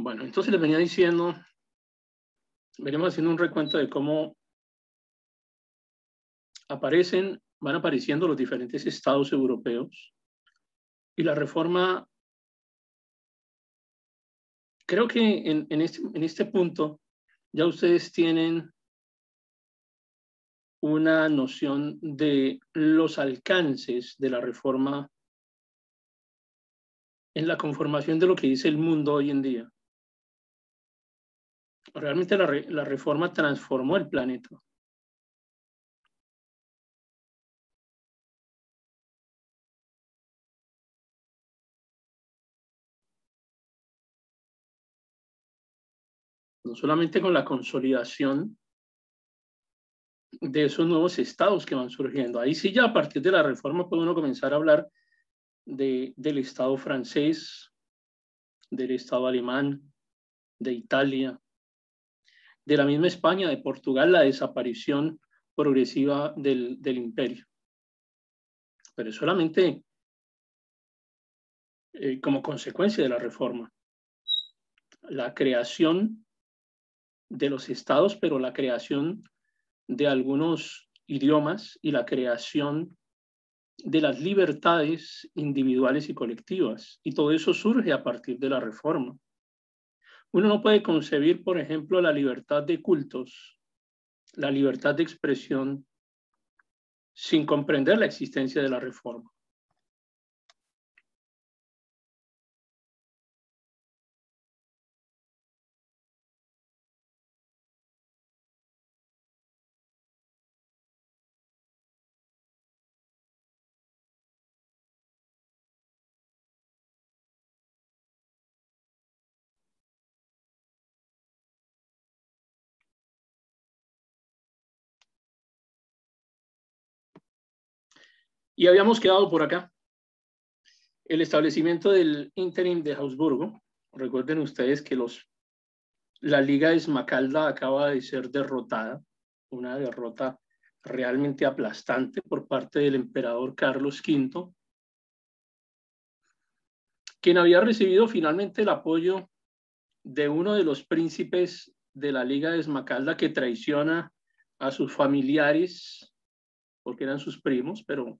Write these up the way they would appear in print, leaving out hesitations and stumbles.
Bueno, entonces les venía diciendo, venimos haciendo un recuento de cómo van apareciendo los diferentes estados europeos y la reforma, creo que en este punto ya ustedes tienen una noción de los alcances de la reforma en la conformación de lo que dice el mundo hoy en día. Realmente la reforma transformó el planeta. No solamente con la consolidación de esos nuevos estados que van surgiendo. Ahí sí ya a partir de la reforma puede uno comenzar a hablar del estado francés, del estado alemán, de Italia, de la misma España, de Portugal, la desaparición progresiva del imperio. Pero es solamente como consecuencia de la reforma. La creación de los estados, pero la creación de algunos idiomas y la creación de las libertades individuales y colectivas. Y todo eso surge a partir de la reforma. Uno no puede concebir, por ejemplo, la libertad de cultos, la libertad de expresión, sin comprender la existencia de la reforma. Y habíamos quedado por acá. El establecimiento del ínterim de Habsburgo. Recuerden ustedes que la Liga de Esmacalda acaba de ser derrotada, una derrota realmente aplastante por parte del emperador Carlos V, quien había recibido finalmente el apoyo de uno de los príncipes de la Liga de Esmacalda que traiciona a sus familiares, porque eran sus primos, pero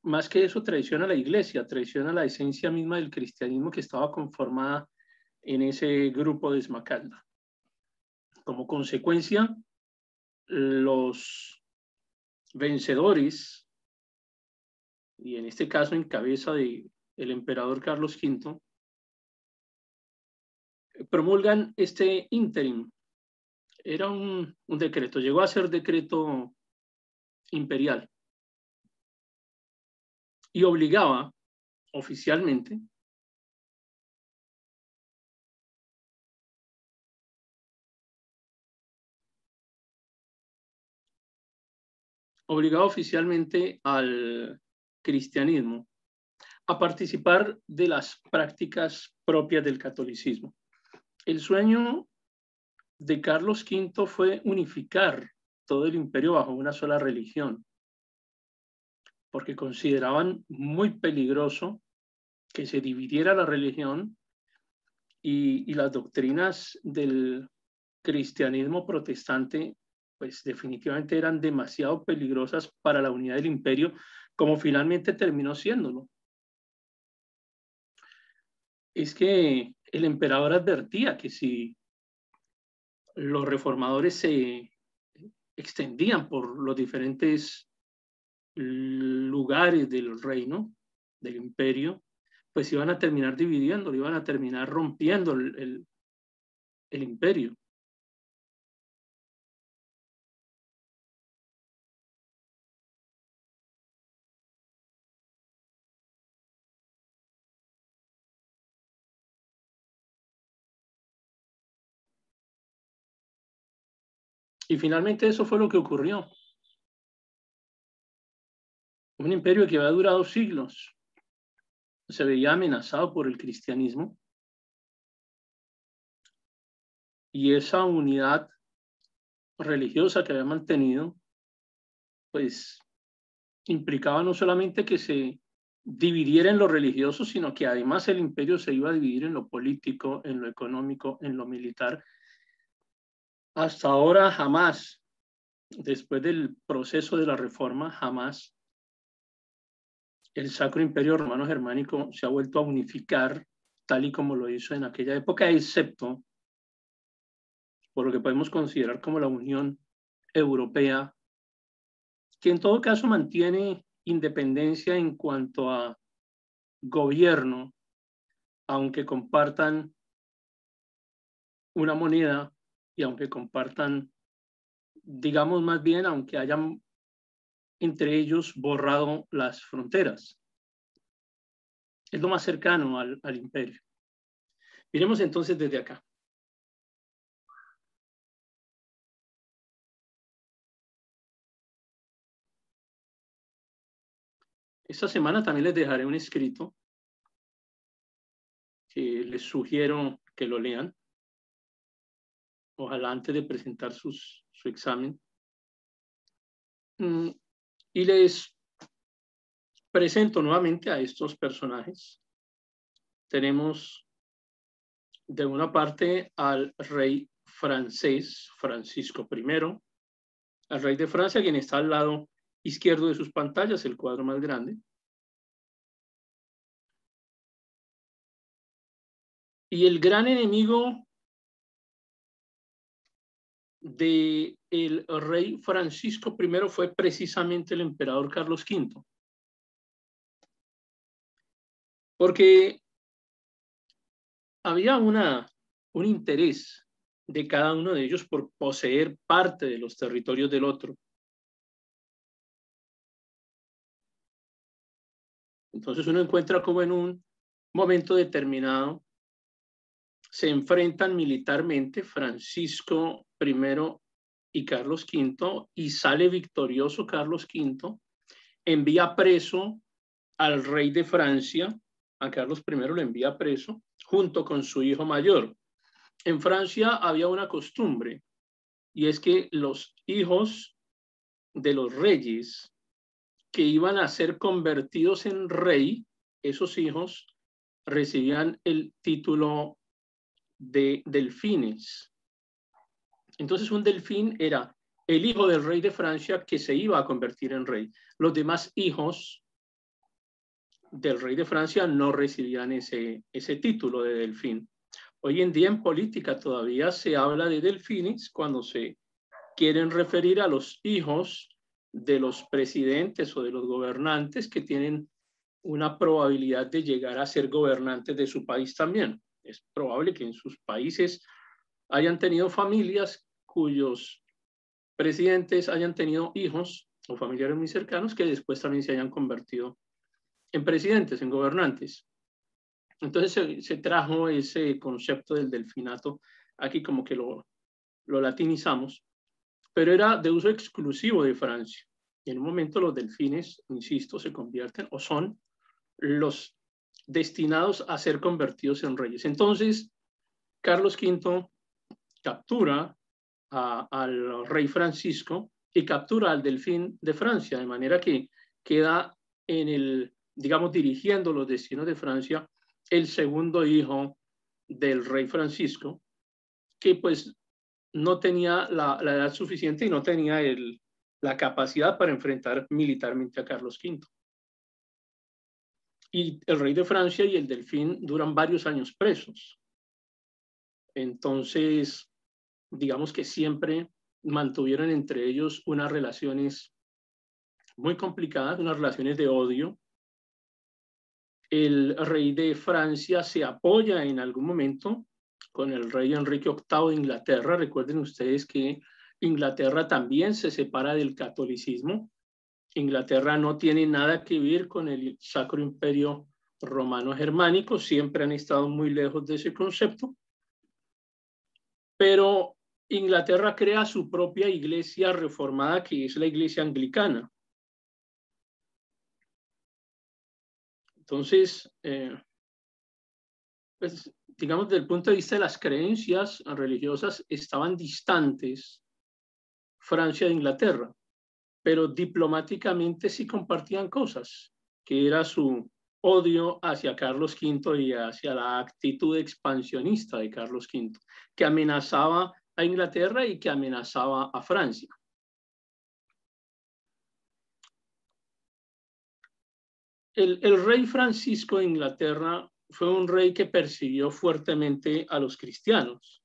más que eso traiciona a la iglesia, traiciona la esencia misma del cristianismo que estaba conformada en ese grupo de Esmacalda. Como consecuencia, los vencedores, y en este caso en cabeza del emperador Carlos V, promulgan este ínterim. Era un decreto, llegó a ser decreto imperial y obligaba oficialmente al cristianismo a participar de las prácticas propias del catolicismo. El sueño de Carlos V fue unificar todo el imperio bajo una sola religión, porque consideraban muy peligroso que se dividiera la religión y las doctrinas del cristianismo protestante, pues definitivamente eran demasiado peligrosas para la unidad del imperio, como finalmente terminó siéndolo. Es que el emperador advertía que si los reformadores se extendían por los diferentes lugares del reino, del imperio, pues iban a terminar dividiendo, iban a terminar rompiendo el imperio. Y finalmente eso fue lo que ocurrió. Un imperio que había durado siglos se veía amenazado por el cristianismo y esa unidad religiosa que había mantenido, pues implicaba no solamente que se dividiera en lo religioso, sino que además el imperio se iba a dividir en lo político, en lo económico, en lo militar. Hasta ahora jamás, después del proceso de la reforma, jamás el Sacro Imperio Romano Germánico se ha vuelto a unificar tal y como lo hizo en aquella época, excepto por lo que podemos considerar como la Unión Europea, que en todo caso mantiene independencia en cuanto a gobierno, aunque compartan una moneda y aunque compartan, digamos más bien, aunque hayan entre ellos borrado las fronteras. Es lo más cercano al imperio. Miremos entonces desde acá. Esta semana también les dejaré un escrito que les sugiero que lo lean. Ojalá antes de presentar su examen. Y les presento nuevamente a estos personajes. Tenemos de una parte al rey francés, Francisco I, al rey de Francia, quien está al lado izquierdo de sus pantallas, el cuadro más grande. Y el gran enemigo del rey Francisco I fue precisamente el emperador Carlos V. Porque había un interés de cada uno de ellos por poseer parte de los territorios del otro. Entonces uno encuentra como en un momento determinado se enfrentan militarmente Francisco I y Carlos V, y sale victorioso Carlos V, envía preso al rey de Francia, a Carlos I lo envía preso, junto con su hijo mayor. En Francia había una costumbre, y es que los hijos de los reyes que iban a ser convertidos en rey, esos hijos recibían el título de delfines. Entonces un delfín era el hijo del rey de Francia que se iba a convertir en rey. Los demás hijos del rey de Francia no recibían ese título de delfín. Hoy en día en política todavía se habla de delfines cuando se quieren referir a los hijos de los presidentes o de los gobernantes que tienen una probabilidad de llegar a ser gobernantes de su país también. Es probable que en sus países hayan tenido familias cuyos presidentes hayan tenido hijos o familiares muy cercanos que después también se hayan convertido en presidentes, en gobernantes. Entonces se trajo ese concepto del delfinato aquí como que lo latinizamos, pero era de uso exclusivo de Francia. Y en un momento los delfines, insisto, se convierten o son los destinados a ser convertidos en reyes. Entonces, Carlos V captura al rey Francisco y captura al delfín de Francia, de manera que queda digamos, dirigiendo los destinos de Francia, el segundo hijo del rey Francisco, que pues no tenía la edad suficiente y no tenía la capacidad para enfrentar militarmente a Carlos V. Y el rey de Francia y el delfín duran varios años presos. Entonces, digamos que siempre mantuvieron entre ellos unas relaciones muy complicadas, unas relaciones de odio. El rey de Francia se apoya en algún momento con el rey Enrique VIII de Inglaterra. Recuerden ustedes que Inglaterra también se separa del catolicismo. Inglaterra no tiene nada que ver con el Sacro Imperio Romano Germánico, siempre han estado muy lejos de ese concepto. Pero Inglaterra crea su propia iglesia reformada, que es la iglesia anglicana. Entonces, pues, digamos, desde el punto de vista de las creencias religiosas, estaban distantes Francia e Inglaterra, pero diplomáticamente sí compartían cosas, que era su odio hacia Carlos V y hacia la actitud expansionista de Carlos V, que amenazaba a Inglaterra y que amenazaba a Francia. El rey Francisco de Inglaterra fue un rey que persiguió fuertemente a los cristianos.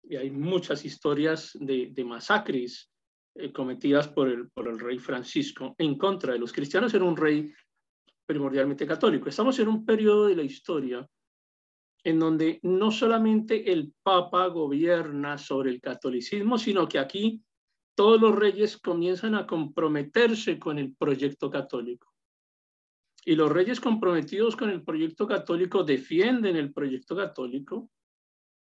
Y hay muchas historias de masacres cometidas por el rey Francisco en contra de los cristianos. Era un rey primordialmente católico. Estamos en un periodo de la historia en donde no solamente el Papa gobierna sobre el catolicismo, sino que aquí todos los reyes comienzan a comprometerse con el proyecto católico. Y los reyes comprometidos con el proyecto católico defienden el proyecto católico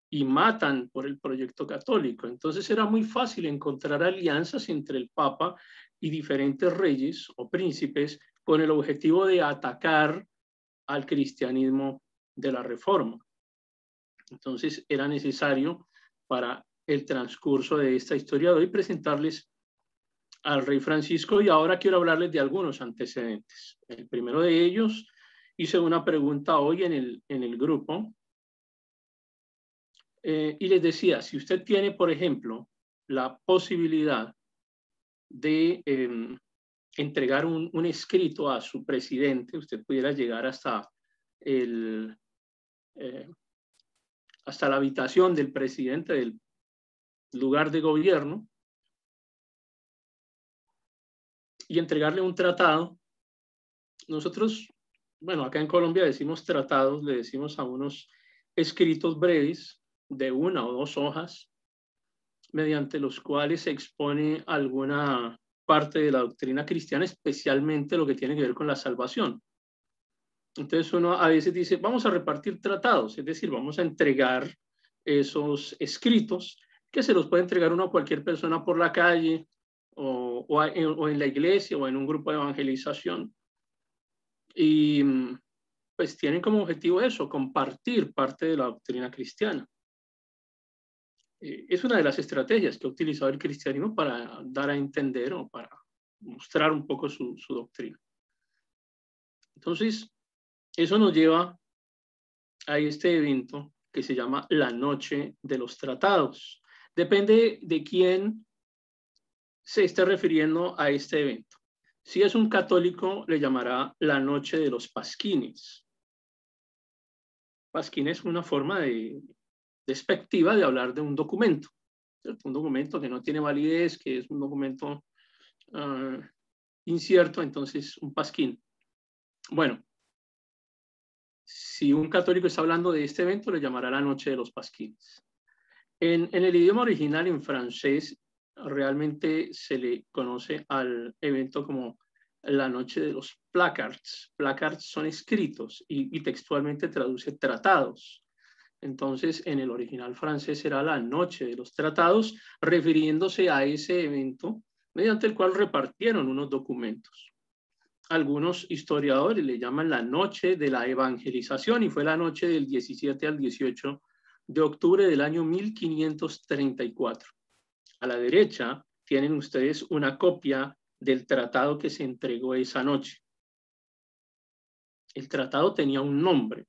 y matan por el proyecto católico. Entonces era muy fácil encontrar alianzas entre el Papa y diferentes reyes o príncipes con el objetivo de atacar al cristianismo de la Reforma. Entonces era necesario para el transcurso de esta historia de hoy presentarles al rey Francisco, y ahora quiero hablarles de algunos antecedentes. El primero de ellos, hice una pregunta hoy en el grupo y les decía, si usted tiene, por ejemplo, la posibilidad de entregar un escrito a su presidente, usted pudiera llegar hasta hasta la habitación del presidente del lugar de gobierno y entregarle un tratado. Nosotros, bueno, acá en Colombia decimos tratados, le decimos a unos escritos breves de 1 o 2 hojas, mediante los cuales se expone alguna parte de la doctrina cristiana, especialmente lo que tiene que ver con la salvación. Entonces uno a veces dice, vamos a repartir tratados, es decir, vamos a entregar esos escritos que se los puede entregar uno a cualquier persona por la calle o en la iglesia o en un grupo de evangelización. Y pues tienen como objetivo eso, compartir parte de la doctrina cristiana. Es una de las estrategias que ha utilizado el cristianismo para dar a entender o para mostrar un poco su doctrina. Entonces, eso nos lleva a este evento que se llama la Noche de los Tratados. Depende de quién se esté refiriendo a este evento. Si es un católico, le llamará la Noche de los Pasquines. Pasquín es una forma despectiva de hablar de un documento, ¿cierto? Un documento que no tiene validez, que es un documento incierto, entonces un pasquín. Bueno, si un católico está hablando de este evento, le llamará la Noche de los Pasquines. En el idioma original, en francés, realmente se le conoce al evento como la Noche de los Placards. Placards son escritos y textualmente traduce tratados. Entonces, en el original francés era la Noche de los Tratados, refiriéndose a ese evento mediante el cual repartieron unos documentos. Algunos historiadores le llaman la Noche de la Evangelización y fue la noche del 17 al 18 de octubre del año 1534. A la derecha tienen ustedes una copia del tratado que se entregó esa noche. El tratado tenía un nombre.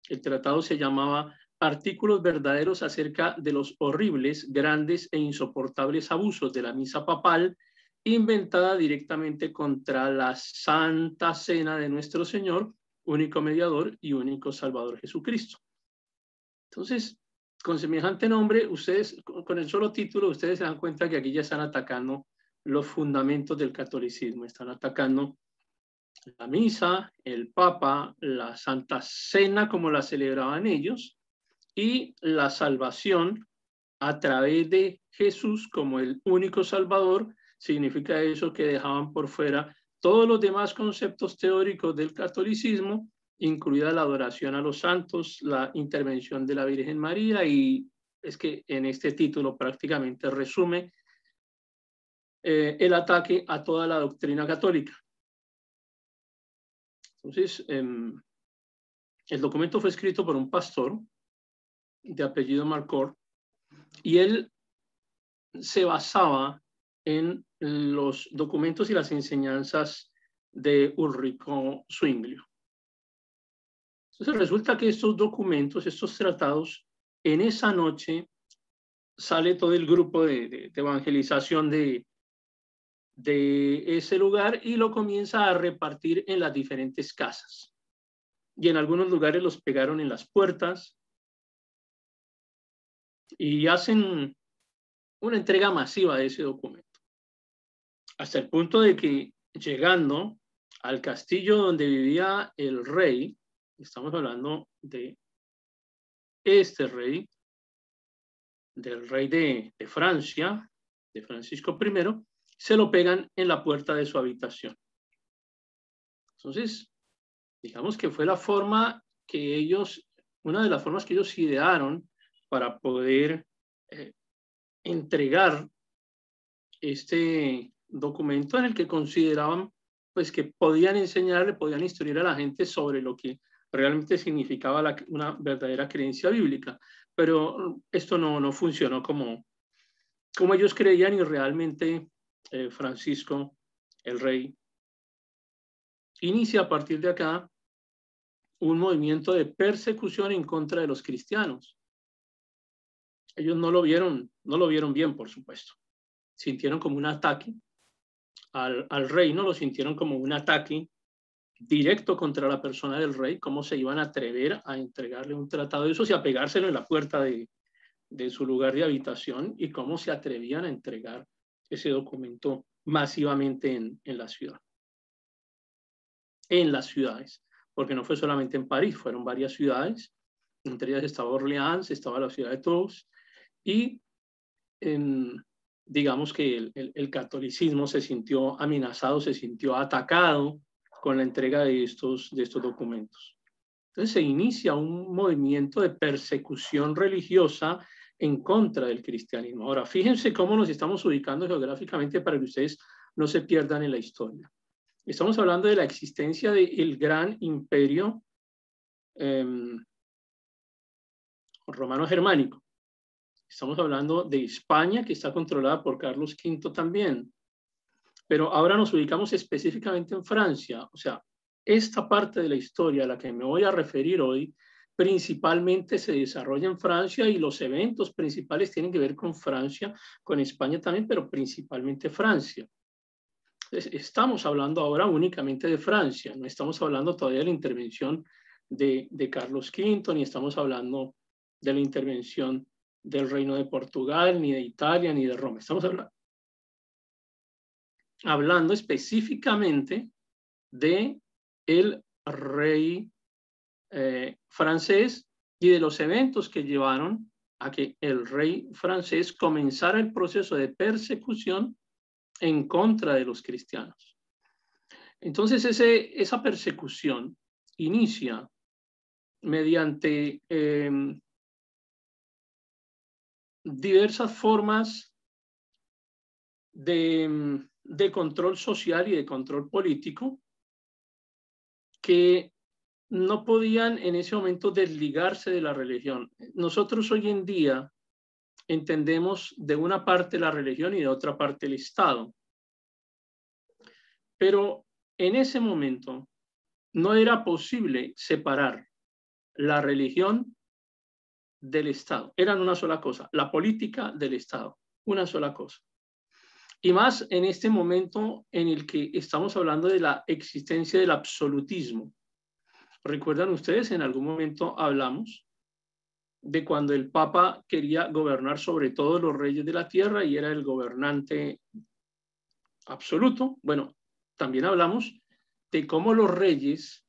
El tratado se llamaba Artículos verdaderos acerca de los horribles, grandes e insoportables abusos de la misa papal, inventada directamente contra la Santa Cena de nuestro Señor, único mediador y único Salvador Jesucristo. Entonces, con semejante nombre, ustedes, con el solo título, ustedes se dan cuenta que aquí ya están atacando los fundamentos del catolicismo, están atacando la misa, el Papa, la Santa Cena como la celebraban ellos, y la salvación a través de Jesús como el único Salvador. Significa eso que dejaban por fuera todos los demás conceptos teóricos del catolicismo, incluida la adoración a los santos, la intervención de la Virgen María, y es que en este título prácticamente resume el ataque a toda la doctrina católica. Entonces, el documento fue escrito por un pastor de apellido Marcourt y él se basaba en los documentos y las enseñanzas de Ulrico Zwinglio. Entonces resulta que estos documentos, estos tratados, en esa noche sale todo el grupo de evangelización de ese lugar y lo comienza a repartir en las diferentes casas. Y en algunos lugares los pegaron en las puertas y hacen una entrega masiva de ese documento. Hasta el punto de que llegando al castillo donde vivía el rey, estamos hablando de este rey, del rey de Francia, de Francisco I, se lo pegan en la puerta de su habitación. Entonces, digamos que fue la forma que ellos, una de las formas que ellos idearon para poder entregar este documento en el que consideraban pues que podían enseñarle, podían instruir a la gente sobre lo que realmente significaba una verdadera creencia bíblica. Pero esto no funcionó como ellos creían y realmente Francisco, el rey, inicia a partir de acá un movimiento de persecución en contra de los cristianos. Ellos no lo vieron bien, por supuesto. Sintieron como un ataque al reino, lo sintieron como un ataque directo contra la persona del rey, cómo se iban a atrever a entregarle un tratado de esos y a pegárselo en la puerta de su lugar de habitación y cómo se atrevían a entregar ese documento masivamente en la ciudad. En las ciudades, porque no fue solamente en París, fueron varias ciudades, entre ellas estaba Orleans, estaba la ciudad de Tours, y digamos que el catolicismo se sintió amenazado, se sintió atacado con la entrega de estos documentos. Entonces se inicia un movimiento de persecución religiosa en contra del cristianismo. Ahora, fíjense cómo nos estamos ubicando geográficamente para que ustedes no se pierdan en la historia. Estamos hablando de la existencia del gran imperio romano-germánico. Estamos hablando de España, que está controlada por Carlos V también. Pero ahora nos ubicamos específicamente en Francia. O sea, esta parte de la historia a la que me voy a referir hoy principalmente se desarrolla en Francia y los eventos principales tienen que ver con Francia, con España también, pero principalmente Francia. Entonces, estamos hablando ahora únicamente de Francia, no estamos hablando todavía de la intervención de Carlos V, ni estamos hablando de la intervención del Reino de Portugal, ni de Italia, ni de Roma. Estamos hablando específicamente de el rey francés y de los eventos que llevaron a que el rey francés comenzara el proceso de persecución en contra de los cristianos. Entonces esa persecución inicia mediante diversas formas de control social y de control político que no podían en ese momento desligarse de la religión. Nosotros hoy en día entendemos de una parte la religión y de otra parte el Estado. Pero en ese momento no era posible separar la religión del Estado. Eran una sola cosa, la política del Estado, una sola cosa. Y más en este momento en el que estamos hablando de la existencia del absolutismo. ¿Recuerdan ustedes? En algún momento hablamos de cuando el Papa quería gobernar sobre todos los reyes de la tierra y era el gobernante absoluto. Bueno, también hablamos de cómo los reyes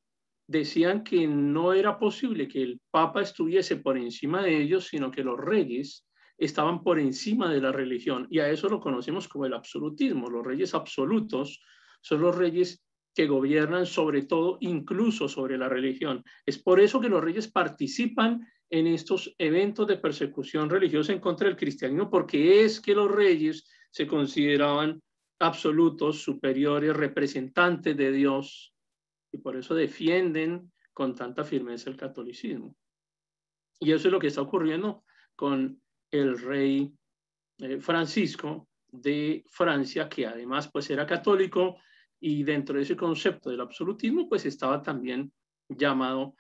decían que no era posible que el Papa estuviese por encima de ellos, sino que los reyes estaban por encima de la religión. Y a eso lo conocemos como el absolutismo. Los reyes absolutos son los reyes que gobiernan sobre todo, incluso sobre la religión. Es por eso que los reyes participan en estos eventos de persecución religiosa en contra del cristianismo, porque es que los reyes se consideraban absolutos, superiores, representantes de Dios, y por eso defienden con tanta firmeza el catolicismo. Y eso es lo que está ocurriendo con el rey Francisco de Francia, que además pues era católico, Y dentro de ese concepto del absolutismo, pues estaba también llamado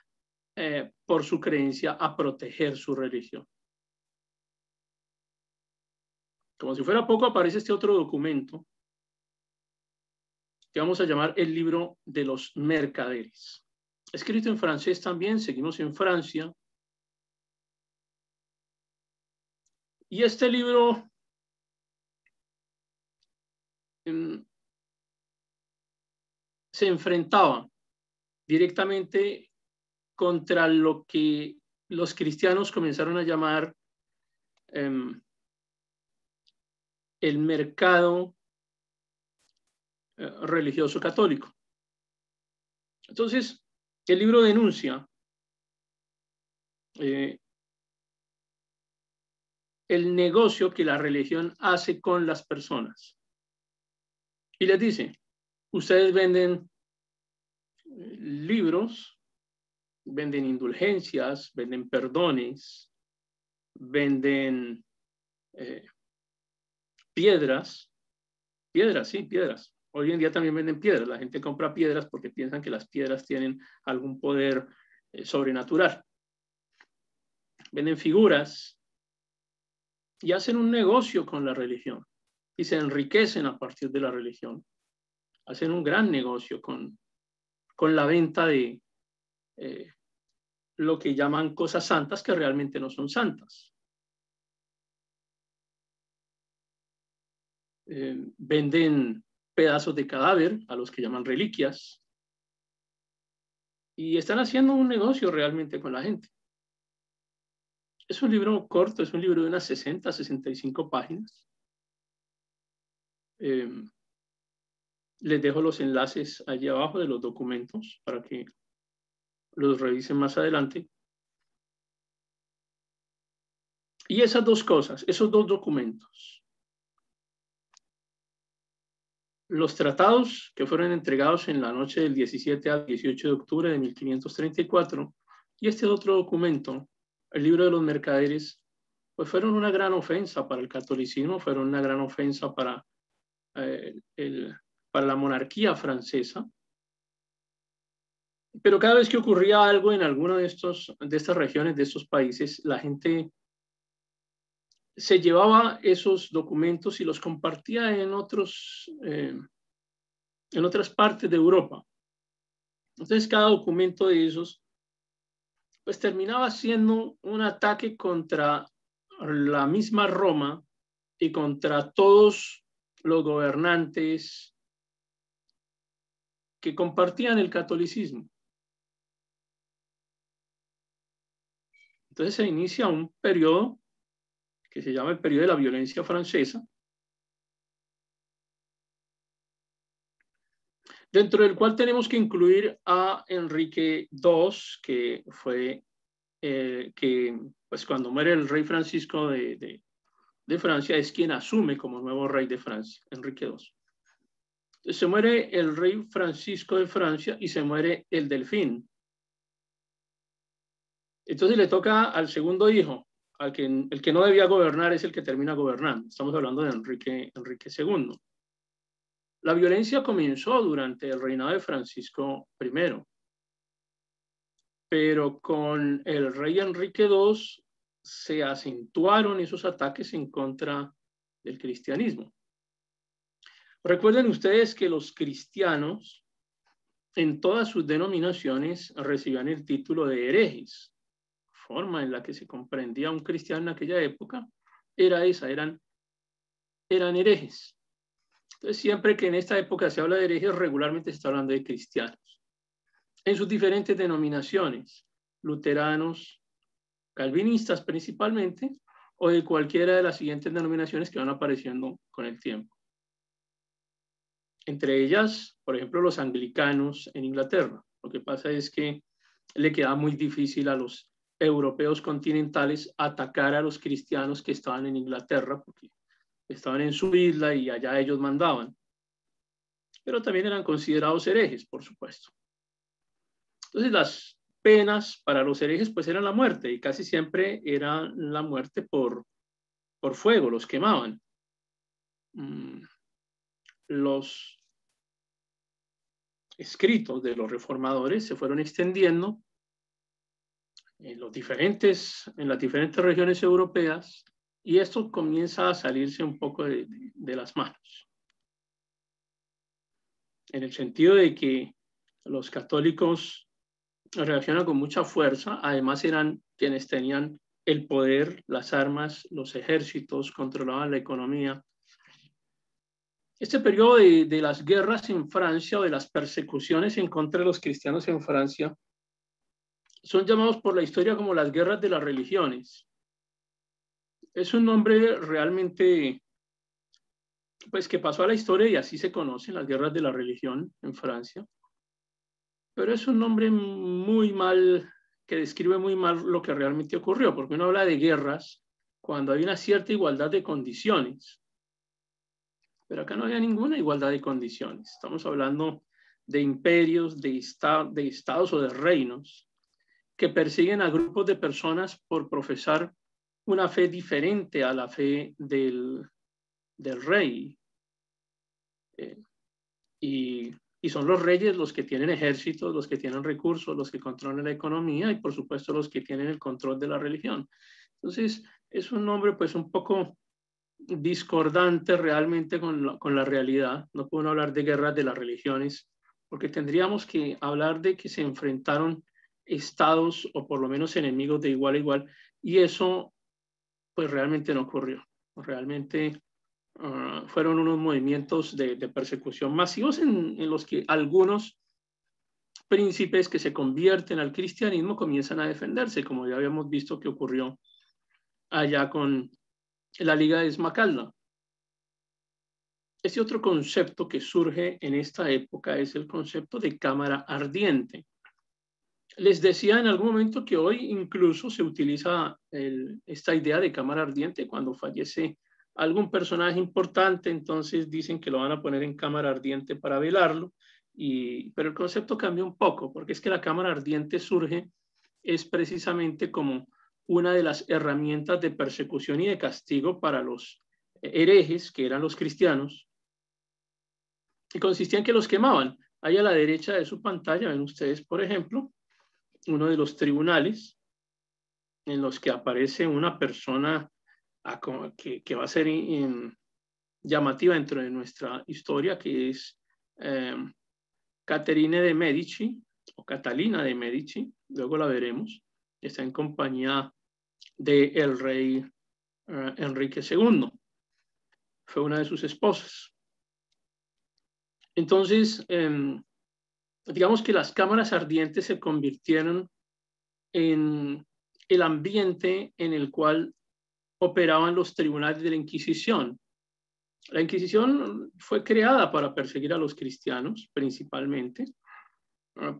por su creencia a proteger su religión. Como si fuera poco, aparece este otro documento que vamos a llamar el libro de los mercaderes. Escrito en francés también, seguimos en Francia. Y este libro se enfrentaba directamente contra lo que los cristianos comenzaron a llamar el mercado religioso católico. Entonces, el libro denuncia el negocio que la religión hace con las personas. Y les dice, ustedes venden libros, venden indulgencias, venden perdones, venden piedras, sí, piedras. Hoy en día también venden piedras. La gente compra piedras porque piensan que las piedras tienen algún poder sobrenatural. Venden figuras y hacen un negocio con la religión y se enriquecen a partir de la religión. Hacen un gran negocio con la venta de lo que llaman cosas santas que realmente no son santas. Venden pedazos de cadáver a los que llaman reliquias y están haciendo un negocio realmente con la gente. Es un libro corto, es un libro de unas 60, 65 páginas. Les dejo los enlaces allí abajo de los documentos para que los revisen más adelante. Y esas dos cosas, esos dos documentos, los tratados que fueron entregados en la noche del 17 al 18 de octubre de 1534 y este otro documento, el libro de los mercaderes, pues fueron una gran ofensa para el catolicismo, fueron una gran ofensa para la monarquía francesa. Pero cada vez que ocurría algo en alguno de estas regiones, de estos países, la gente se llevaba esos documentos y los compartía en otras partes de Europa. Entonces, cada documento de esos, pues terminaba siendo un ataque contra la misma Roma y contra todos los gobernantes que compartían el catolicismo. Entonces se inicia un periodo que se llama el periodo de la violencia francesa, dentro del cual tenemos que incluir a Enrique II, que fue que pues cuando muere el rey Francisco de Francia es quien asume como nuevo rey de Francia, Enrique II. Se muere el rey Francisco de Francia y se muere el delfín. Entonces le toca al segundo hijo, el que no debía gobernar es el que termina gobernando. Estamos hablando de Enrique II. La violencia comenzó durante el reinado de Francisco I, pero con el rey Enrique II se acentuaron esos ataques en contra del cristianismo. Recuerden ustedes que los cristianos en todas sus denominaciones recibían el título de herejes. Forma en la que se comprendía un cristiano en aquella época era esa, eran herejes. Entonces, siempre que en esta época se habla de herejes, regularmente se está hablando de cristianos. En sus diferentes denominaciones, luteranos, calvinistas principalmente, o de cualquiera de las siguientes denominaciones que van apareciendo con el tiempo. Entre ellas, por ejemplo, los anglicanos en Inglaterra. Lo que pasa es que le queda muy difícil a los europeos continentales atacar a los cristianos que estaban en Inglaterra, porque estaban en su isla y allá ellos mandaban. Pero también eran considerados herejes, por supuesto. Entonces, las penas para los herejes pues eran la muerte, y casi siempre era la muerte por fuego, los quemaban. Los escritos de los reformadores se fueron extendiendo en las diferentes regiones europeas, y esto comienza a salirse un poco de las manos, en el sentido de que los católicos reaccionan con mucha fuerza. Además eran quienes tenían el poder, las armas, los ejércitos, controlaban la economía. Este periodo de las guerras en Francia, o de las persecuciones en contra de los cristianos en Francia, son llamados por la historia como las guerras de las religiones. Es un nombre realmente, pues, que pasó a la historia y así se conocen las guerras de la religión en Francia. Pero es un nombre muy mal, que describe muy mal lo que realmente ocurrió, porque uno habla de guerras cuando hay una cierta igualdad de condiciones. Pero acá no había ninguna igualdad de condiciones. Estamos hablando de imperios, de estados o de reinos que persiguen a grupos de personas por profesar una fe diferente a la fe del rey. Y son los reyes los que tienen ejércitos, los que tienen recursos, los que controlan la economía y, por supuesto, los que tienen el control de la religión. Entonces, es un nombre pues un poco discordante realmente con la realidad. No puedo hablar de guerras de las religiones, porque tendríamos que hablar de que se enfrentaron estados, o por lo menos enemigos de igual a igual, y eso pues realmente no ocurrió. Realmente fueron unos movimientos de persecución masivos en los que algunos príncipes que se convierten al cristianismo comienzan a defenderse, como ya habíamos visto que ocurrió allá con la Liga de Esmacalda. Este otro concepto que surge en esta época es el concepto de cámara ardiente. Les decía en algún momento que hoy incluso se utiliza esta idea de cámara ardiente cuando fallece algún personaje importante, entonces dicen que lo van a poner en cámara ardiente para velarlo, pero el concepto cambia un poco, porque es que la cámara ardiente surge es precisamente como una de las herramientas de persecución y de castigo para los herejes, que eran los cristianos, y consistía en que los quemaban. Ahí a la derecha de su pantalla ven ustedes, por ejemplo, uno de los tribunales en los que aparece una persona que va a ser llamativa dentro de nuestra historia, que es Caterine de Medici, o Catalina de Medici, luego la veremos, está en compañía del rey Enrique II, fue una de sus esposas. Entonces, digamos que las cámaras ardientes se convirtieron en el ambiente en el cual operaban los tribunales de la Inquisición. La Inquisición fue creada para perseguir a los cristianos, principalmente,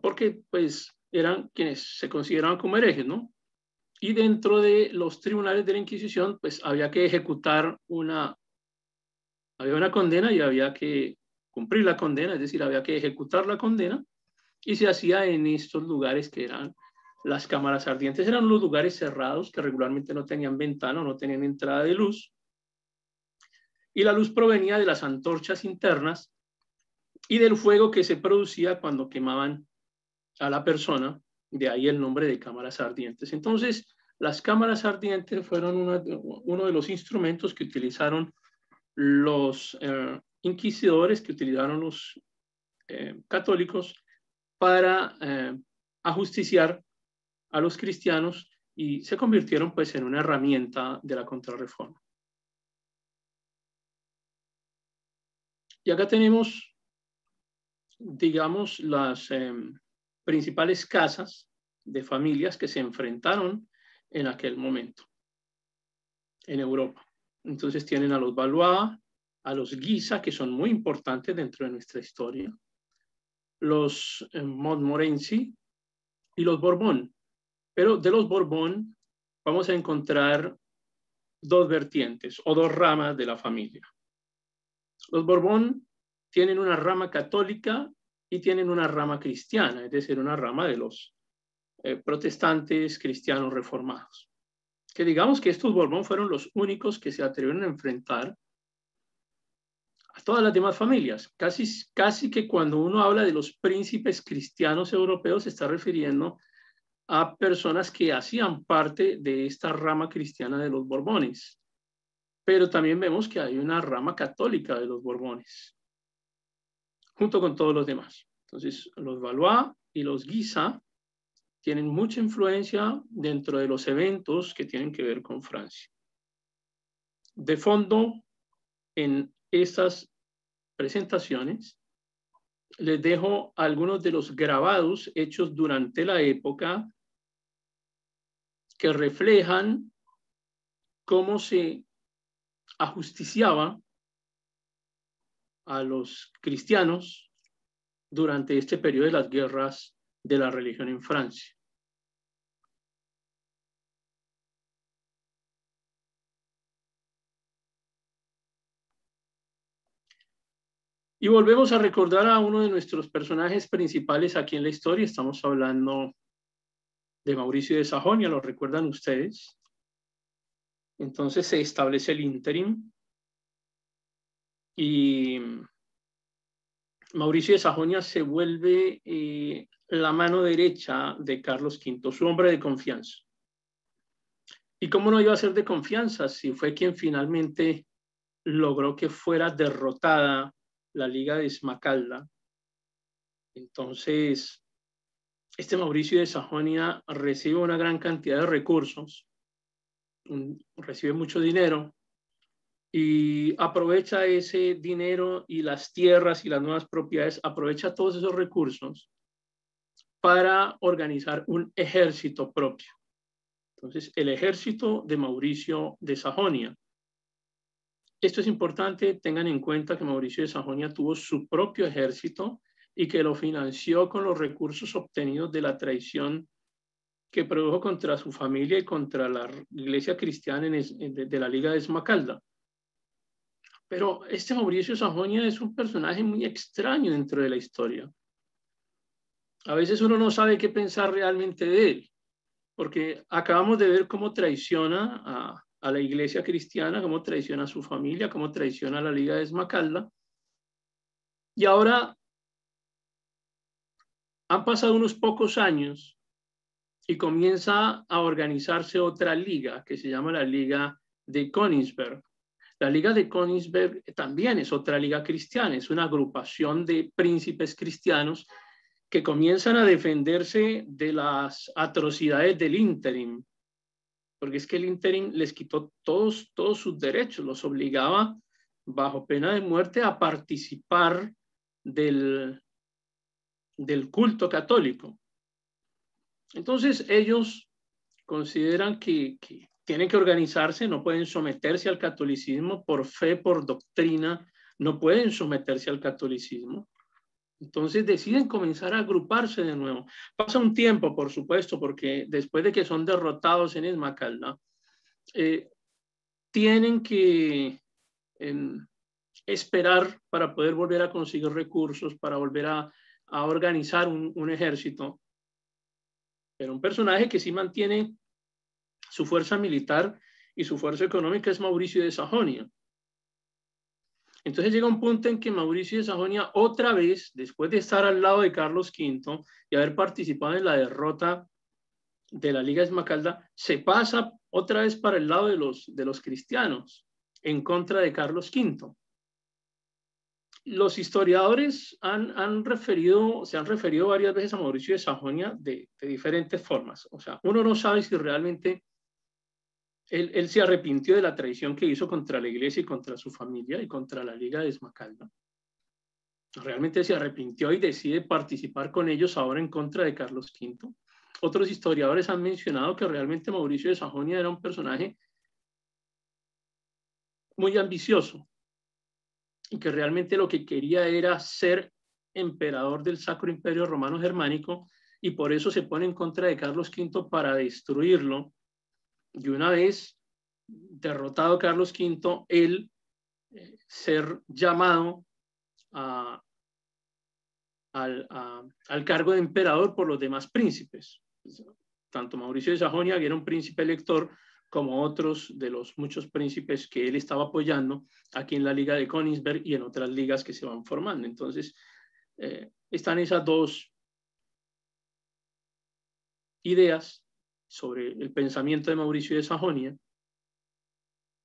porque pues eran quienes se consideraban como herejes, ¿no? Y dentro de los tribunales de la Inquisición, pues había que ejecutar había una condena y había que cumplir la condena, es decir, había que ejecutar la condena, y se hacía en estos lugares que eran las cámaras ardientes. Eran los lugares cerrados que regularmente no tenían ventana, no tenían entrada de luz, y la luz provenía de las antorchas internas y del fuego que se producía cuando quemaban a la persona, de ahí el nombre de cámaras ardientes. Entonces, las cámaras ardientes fueron uno de los instrumentos que utilizaron los inquisidores, que utilizaron los católicos para ajusticiar a los cristianos, y se convirtieron pues en una herramienta de la contrarreforma. Y acá tenemos, digamos, las principales casas de familias que se enfrentaron en aquel momento en Europa. Entonces tienen a los Valois, a los Guisa, que son muy importantes dentro de nuestra historia, los Montmorency y los Borbón. Pero de los Borbón vamos a encontrar dos vertientes o dos ramas de la familia. Los Borbón tienen una rama católica y tienen una rama cristiana, es decir, una rama de los protestantes cristianos reformados. Que digamos que estos Borbón fueron los únicos que se atrevieron a enfrentar todas las demás familias. Casi que cuando uno habla de los príncipes cristianos europeos se está refiriendo a personas que hacían parte de esta rama cristiana de los Borbones. Pero también vemos que hay una rama católica de los Borbones, junto con todos los demás. Entonces, los Valois y los Guisa tienen mucha influencia dentro de los eventos que tienen que ver con Francia. De fondo, en estas presentaciones, les dejo algunos de los grabados hechos durante la época que reflejan cómo se ajusticiaba a los cristianos durante este periodo de las guerras de la religión en Francia. Y volvemos a recordar a uno de nuestros personajes principales aquí en la historia. Estamos hablando de Mauricio de Sajonia, ¿lo recuerdan ustedes? Entonces se establece el ínterim y Mauricio de Sajonia se vuelve la mano derecha de Carlos V, su hombre de confianza. ¿Y cómo no iba a ser de confianza si fue quien finalmente logró que fuera derrotada la Liga de Esmacalda? Entonces, este Mauricio de Sajonia recibe una gran cantidad de recursos, recibe mucho dinero y aprovecha ese dinero y las tierras y las nuevas propiedades, aprovecha todos esos recursos para organizar un ejército propio. Entonces, el ejército de Mauricio de Sajonia. Esto es importante, tengan en cuenta que Mauricio de Sajonia tuvo su propio ejército y que lo financió con los recursos obtenidos de la traición que produjo contra su familia y contra la iglesia cristiana de la Liga de Esmacalda. Pero este Mauricio de Sajonia es un personaje muy extraño dentro de la historia. A veces uno no sabe qué pensar realmente de él, porque acabamos de ver cómo traiciona a la iglesia cristiana, cómo traiciona a su familia, cómo traiciona a la Liga de Esmacalda. Y ahora han pasado unos pocos años y comienza a organizarse otra liga que se llama la Liga de Königsberg. La Liga de Königsberg también es otra liga cristiana, es una agrupación de príncipes cristianos que comienzan a defenderse de las atrocidades del ínterim, porque es que el ínterim les quitó todos sus derechos, los obligaba bajo pena de muerte a participar del culto católico. Entonces ellos consideran que tienen que organizarse, no pueden someterse al catolicismo por fe, por doctrina, no pueden someterse al catolicismo. Entonces deciden comenzar a agruparse de nuevo. Pasa un tiempo, por supuesto, porque después de que son derrotados en Esmacalda, tienen que esperar para poder volver a conseguir recursos, para volver a organizar un ejército. Pero un personaje que sí mantiene su fuerza militar y su fuerza económica es Mauricio de Sajonia. Entonces llega un punto en que Mauricio de Sajonia otra vez, después de estar al lado de Carlos V y haber participado en la derrota de la Liga de Esmacalda, se pasa otra vez para el lado de los cristianos, en contra de Carlos V. Los historiadores se han referido varias veces a Mauricio de Sajonia de diferentes formas. O sea, uno no sabe si realmente él se arrepintió de la traición que hizo contra la iglesia y contra su familia y contra la Liga de Esmacalda. Realmente se arrepintió y decide participar con ellos ahora en contra de Carlos V. Otros historiadores han mencionado que realmente Mauricio de Sajonia era un personaje muy ambicioso y que realmente lo que quería era ser emperador del Sacro Imperio Romano Germánico y por eso se pone en contra de Carlos V para destruirlo. Y una vez derrotado Carlos V, él ser llamado al cargo de emperador por los demás príncipes. Tanto Mauricio de Sajonia, que era un príncipe elector, como otros de los muchos príncipes que él estaba apoyando aquí en la Liga de Königsberg y en otras ligas que se van formando. Entonces, están esas dos ideas sobre el pensamiento de Mauricio de Sajonia,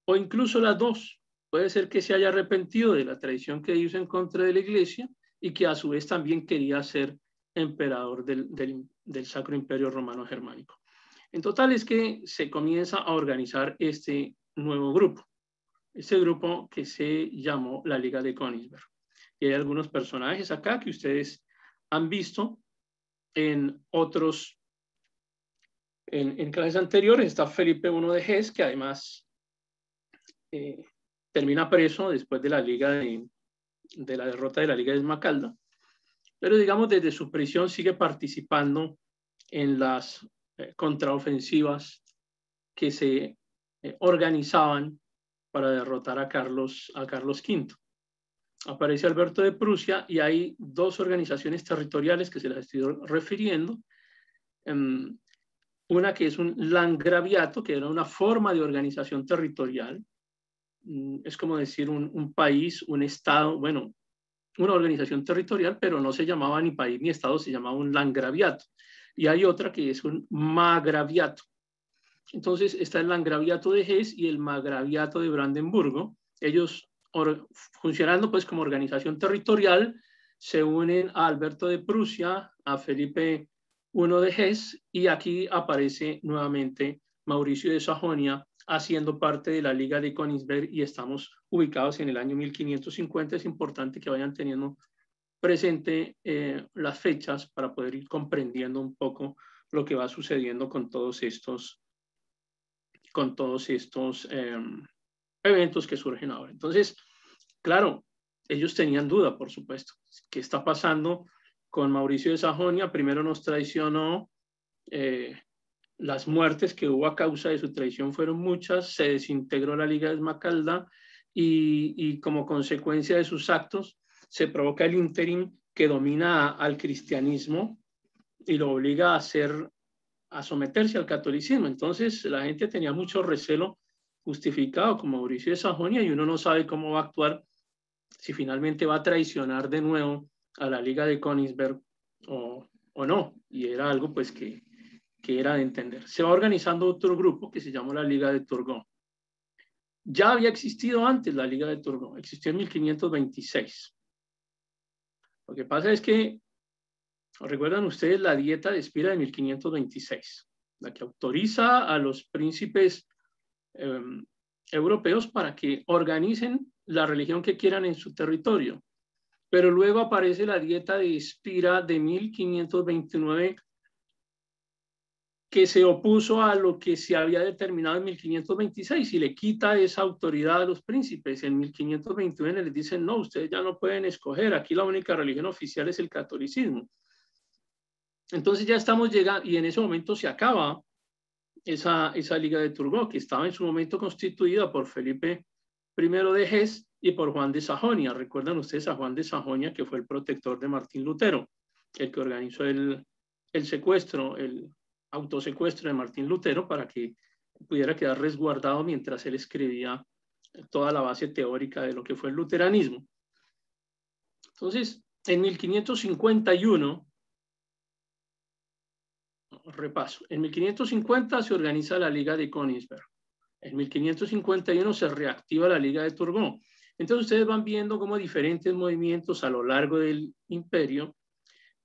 o incluso las dos. Puede ser que se haya arrepentido de la traición que hizo en contra de la Iglesia y que a su vez también quería ser emperador del Sacro Imperio Romano Germánico. En total es que se comienza a organizar este nuevo grupo, este grupo que se llamó la Liga de Königsberg. Y hay algunos personajes acá que ustedes han visto en otros, en clases anteriores. Está Felipe I de Hesse, que además termina preso después de la derrota de la Liga de Esmacalda, pero digamos desde su prisión sigue participando en las contraofensivas que se organizaban para derrotar a Carlos V. Aparece Alberto de Prusia y hay dos organizaciones territoriales que se las estoy refiriendo. Una que es un landgraviato, que era una forma de organización territorial. Es como decir un país, un estado, bueno, una organización territorial, pero no se llamaba ni país ni estado, se llamaba un landgraviato. Y hay otra que es un margraviato. Entonces está el landgraviato de Hesse y el margraviato de Brandenburgo. Ellos, funcionando pues como organización territorial, se unen a Alberto de Prusia, a Felipe I de Hesse, y aquí aparece nuevamente Mauricio de Sajonia haciendo parte de la Liga de Königsberg, y estamos ubicados en el año 1550. Es importante que vayan teniendo presente las fechas para poder ir comprendiendo un poco lo que va sucediendo con todos estos eventos que surgen ahora. Entonces, claro, ellos tenían duda, por supuesto. ¿Qué está pasando con Mauricio de Sajonia? Primero nos traicionó, las muertes que hubo a causa de su traición fueron muchas, se desintegró la Liga de Esmacalda y como consecuencia de sus actos se provoca el ínterin que domina al cristianismo y lo obliga a someterse al catolicismo. Entonces la gente tenía mucho recelo justificado con Mauricio de Sajonia y uno no sabe cómo va a actuar, si finalmente va a traicionar de nuevo a la Liga de Königsberg o no. Y era algo pues que era de entender. Se va organizando otro grupo que se llamó la Liga de Turgot. Ya había existido antes la Liga de Turgot, existió en 1526. Lo que pasa es que, recuerdan ustedes la Dieta de Espira de 1526, la que autoriza a los príncipes europeos para que organicen la religión que quieran en su territorio. Pero luego aparece la Dieta de Espira de 1529, que se opuso a lo que se había determinado en 1526 y le quita esa autoridad a los príncipes. En 1521 les dicen, no, ustedes ya no pueden escoger, aquí la única religión oficial es el catolicismo. Entonces ya estamos llegando, y en ese momento se acaba esa Liga de Turgot, que estaba en su momento constituida por Felipe I de Hesse y por Juan de Sajonia. Recuerdan ustedes a Juan de Sajonia, que fue el protector de Martín Lutero, el que organizó el secuestro, el autosecuestro de Martín Lutero para que pudiera quedar resguardado mientras él escribía toda la base teórica de lo que fue el luteranismo. Entonces, en 1551, repaso, en 1550 se organiza la Liga de Königsberg. En 1551 se reactiva la Liga de Turgot. Entonces ustedes van viendo cómo diferentes movimientos a lo largo del imperio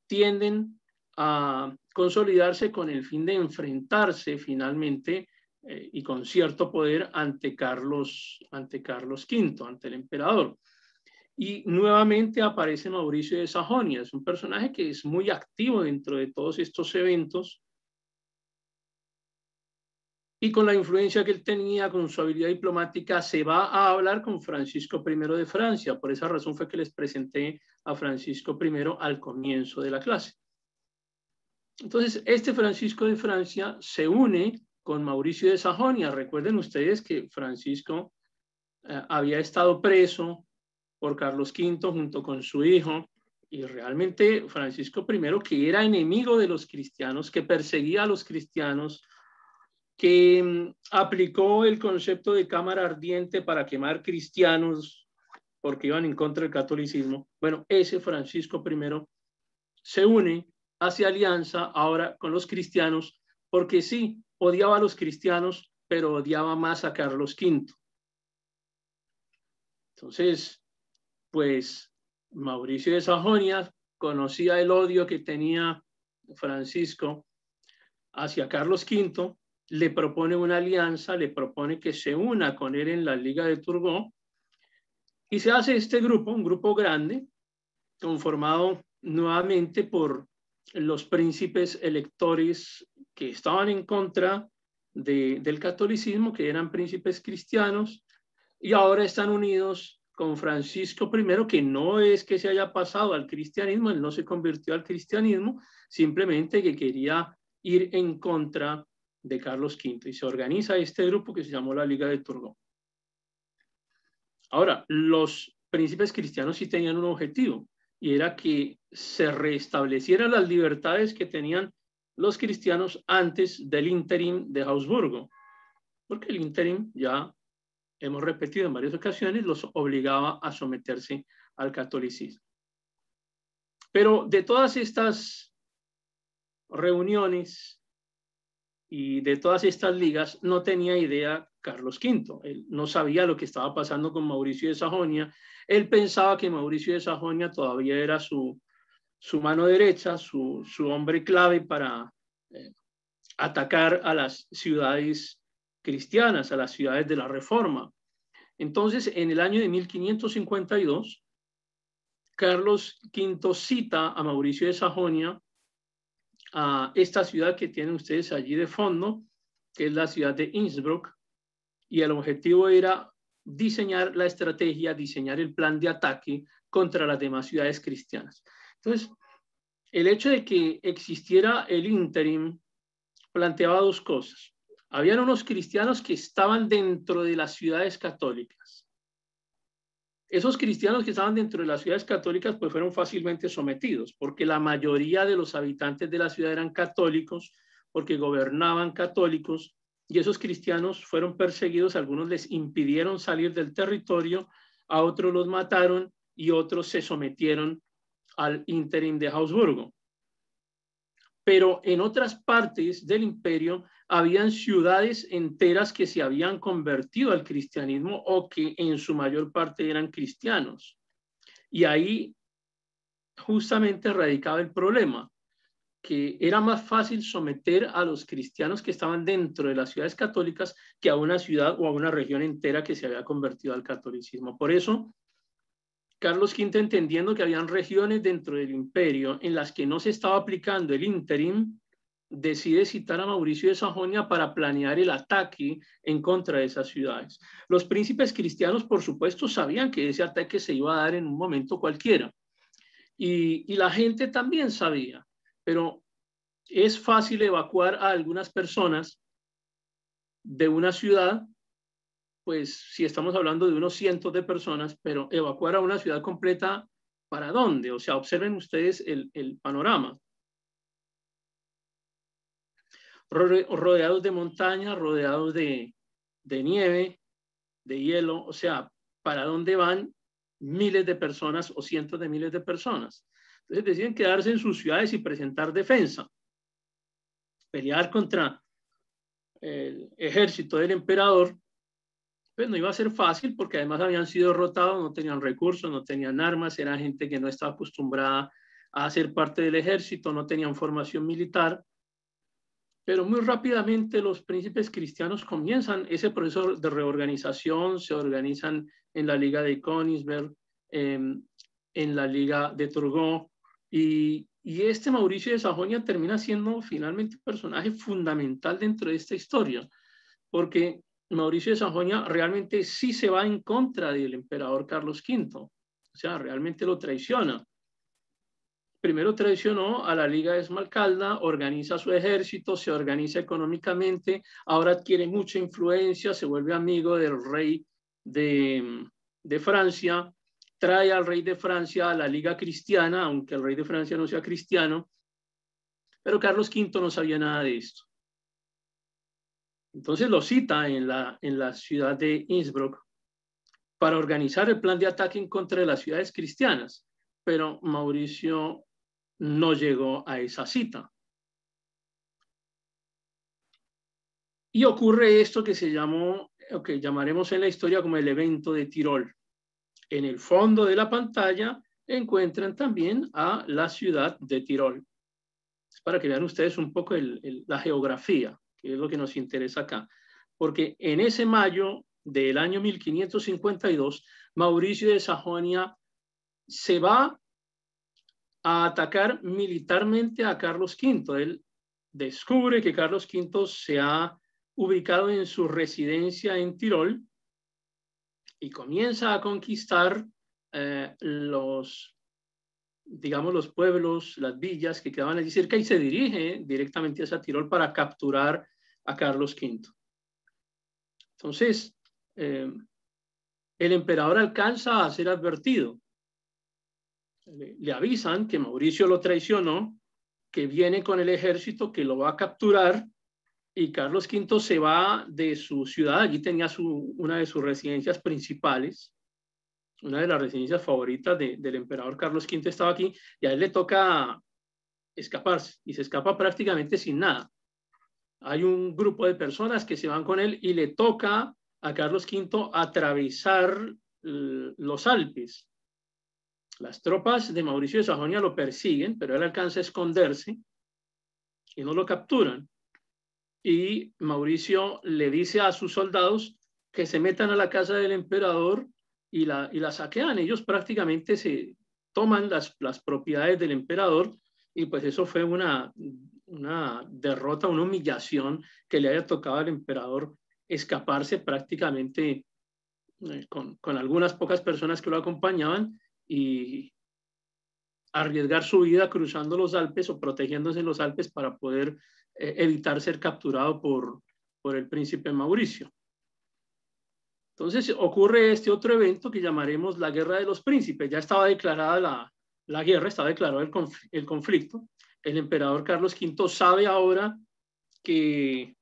tienden a consolidarse con el fin de enfrentarse finalmente y con cierto poder ante Carlos V, ante el emperador. Y nuevamente aparece Mauricio de Sajonia, es un personaje que es muy activo dentro de todos estos eventos y con la influencia que él tenía, con su habilidad diplomática, se va a hablar con Francisco I de Francia. Por esa razón fue que les presenté a Francisco I al comienzo de la clase. Entonces, este Francisco de Francia se une con Mauricio de Sajonia. Recuerden ustedes que Francisco había estado preso por Carlos V junto con su hijo, y realmente Francisco I, que era enemigo de los cristianos, que perseguía a los cristianos, que aplicó el concepto de cámara ardiente para quemar cristianos porque iban en contra del catolicismo. Bueno, ese Francisco I se une, hace alianza ahora con los cristianos, porque sí, odiaba a los cristianos, pero odiaba más a Carlos V. Entonces, pues Mauricio de Sajonia conocía el odio que tenía Francisco hacia Carlos V, le propone una alianza, le propone que se una con él en la Liga de Turgot, y se hace este grupo, un grupo grande, conformado nuevamente por los príncipes electores que estaban en contra del catolicismo, que eran príncipes cristianos, y ahora están unidos con Francisco I, que no es que se haya pasado al cristianismo, él no se convirtió al cristianismo, simplemente que quería ir en contra de Carlos V, y se organiza este grupo que se llamó la Liga de Turgot. Ahora, los príncipes cristianos sí tenían un objetivo, y era que se restablecieran las libertades que tenían los cristianos antes del ínterim de Habsburgo, porque el ínterim, ya hemos repetido en varias ocasiones, los obligaba a someterse al catolicismo. Pero de todas estas reuniones y de todas estas ligas no tenía idea Carlos V. Él no sabía lo que estaba pasando con Mauricio de Sajonia. Él pensaba que Mauricio de Sajonia todavía era su mano derecha, su hombre clave para atacar a las ciudades cristianas, a las ciudades de la Reforma. Entonces, en el año de 1552, Carlos V cita a Mauricio de Sajonia a esta ciudad que tienen ustedes allí de fondo, que es la ciudad de Innsbruck, y el objetivo era diseñar la estrategia, diseñar el plan de ataque contra las demás ciudades cristianas. Entonces, el hecho de que existiera el ínterim planteaba dos cosas. Habían unos cristianos que estaban dentro de las ciudades católicas. Esos cristianos que estaban dentro de las ciudades católicas pues fueron fácilmente sometidos, porque la mayoría de los habitantes de la ciudad eran católicos, porque gobernaban católicos, y esos cristianos fueron perseguidos, algunos les impidieron salir del territorio, a otros los mataron y otros se sometieron al ínterim de Habsburgo. Pero en otras partes del imperio habían ciudades enteras que se habían convertido al cristianismo o que en su mayor parte eran cristianos. Y ahí justamente radicaba el problema, que era más fácil someter a los cristianos que estaban dentro de las ciudades católicas que a una ciudad o a una región entera que se había convertido al catolicismo. Por eso, Carlos V, entendiendo que habían regiones dentro del imperio en las que no se estaba aplicando el ínterim, decide citar a Mauricio de Sajonia para planear el ataque en contra de esas ciudades. Los príncipes cristianos, por supuesto, sabían que ese ataque se iba a dar en un momento cualquiera. Y la gente también sabía, pero es fácil evacuar a algunas personas de una ciudad, pues si estamos hablando de unos cientos de personas, pero evacuar a una ciudad completa, ¿para dónde? O sea, observen ustedes el panorama. Rodeados de montaña, rodeados de nieve, de hielo, o sea, ¿para dónde van miles de personas o cientos de miles de personas? Entonces deciden quedarse en sus ciudades y presentar defensa, pelear contra el ejército del emperador. Pues no iba a ser fácil porque además habían sido derrotados, no tenían recursos, no tenían armas, era gente que no estaba acostumbrada a ser parte del ejército, no tenían formación militar. Pero muy rápidamente los príncipes cristianos comienzan ese proceso de reorganización, se organizan en la Liga de Königsberg, en la Liga de Turgot, y este Mauricio de Sajonia termina siendo finalmente un personaje fundamental dentro de esta historia, porque Mauricio de Sajonia realmente sí se va en contra del emperador Carlos V, o sea, realmente lo traiciona. Primero traicionó a la Liga de Esmalcalda, organiza su ejército, se organiza económicamente, ahora adquiere mucha influencia, se vuelve amigo del rey de Francia, trae al rey de Francia a la Liga Cristiana, aunque el rey de Francia no sea cristiano, pero Carlos V no sabía nada de esto. Entonces lo cita en la ciudad de Innsbruck para organizar el plan de ataque en contra de las ciudades cristianas, pero Mauricio no llegó a esa cita. Y ocurre esto que se llamó, o que llamaremos en la historia como el evento de Tirol. En el fondo de la pantalla encuentran también a la ciudad de Tirol. Es para que vean ustedes un poco la geografía, que es lo que nos interesa acá. Porque en ese mayo del año 1552, Mauricio de Sajonia se va a atacar militarmente a Carlos V. Él descubre que Carlos V se ha ubicado en su residencia en Tirol y comienza a conquistar los pueblos, las villas que quedaban allí cerca y se dirige directamente hacia Tirol para capturar a Carlos V. Entonces, el emperador alcanza a ser advertido. Le avisan que Mauricio lo traicionó, que viene con el ejército, que lo va a capturar, y Carlos V se va de su ciudad. Allí tenía una de sus residencias principales, una de las residencias favoritas del emperador Carlos V estaba aquí, y a él le toca escaparse, y se escapa prácticamente sin nada. Hay un grupo de personas que se van con él y le toca a Carlos V atravesar los Alpes. Las tropas de Mauricio de Sajonia lo persiguen, pero él alcanza a esconderse y no lo capturan. Y Mauricio le dice a sus soldados que se metan a la casa del emperador y la saquean. Ellos prácticamente se toman las propiedades del emperador, y pues eso fue una derrota, una humillación, que le haya tocado al emperador escaparse prácticamente con algunas pocas personas que lo acompañaban y arriesgar su vida cruzando los Alpes o protegiéndose en los Alpes para poder evitar ser capturado por el príncipe Mauricio. Entonces ocurre este otro evento que llamaremos la Guerra de los Príncipes. Ya estaba declarada la guerra, estaba declarado el conflicto. El emperador Carlos V sabe ahora que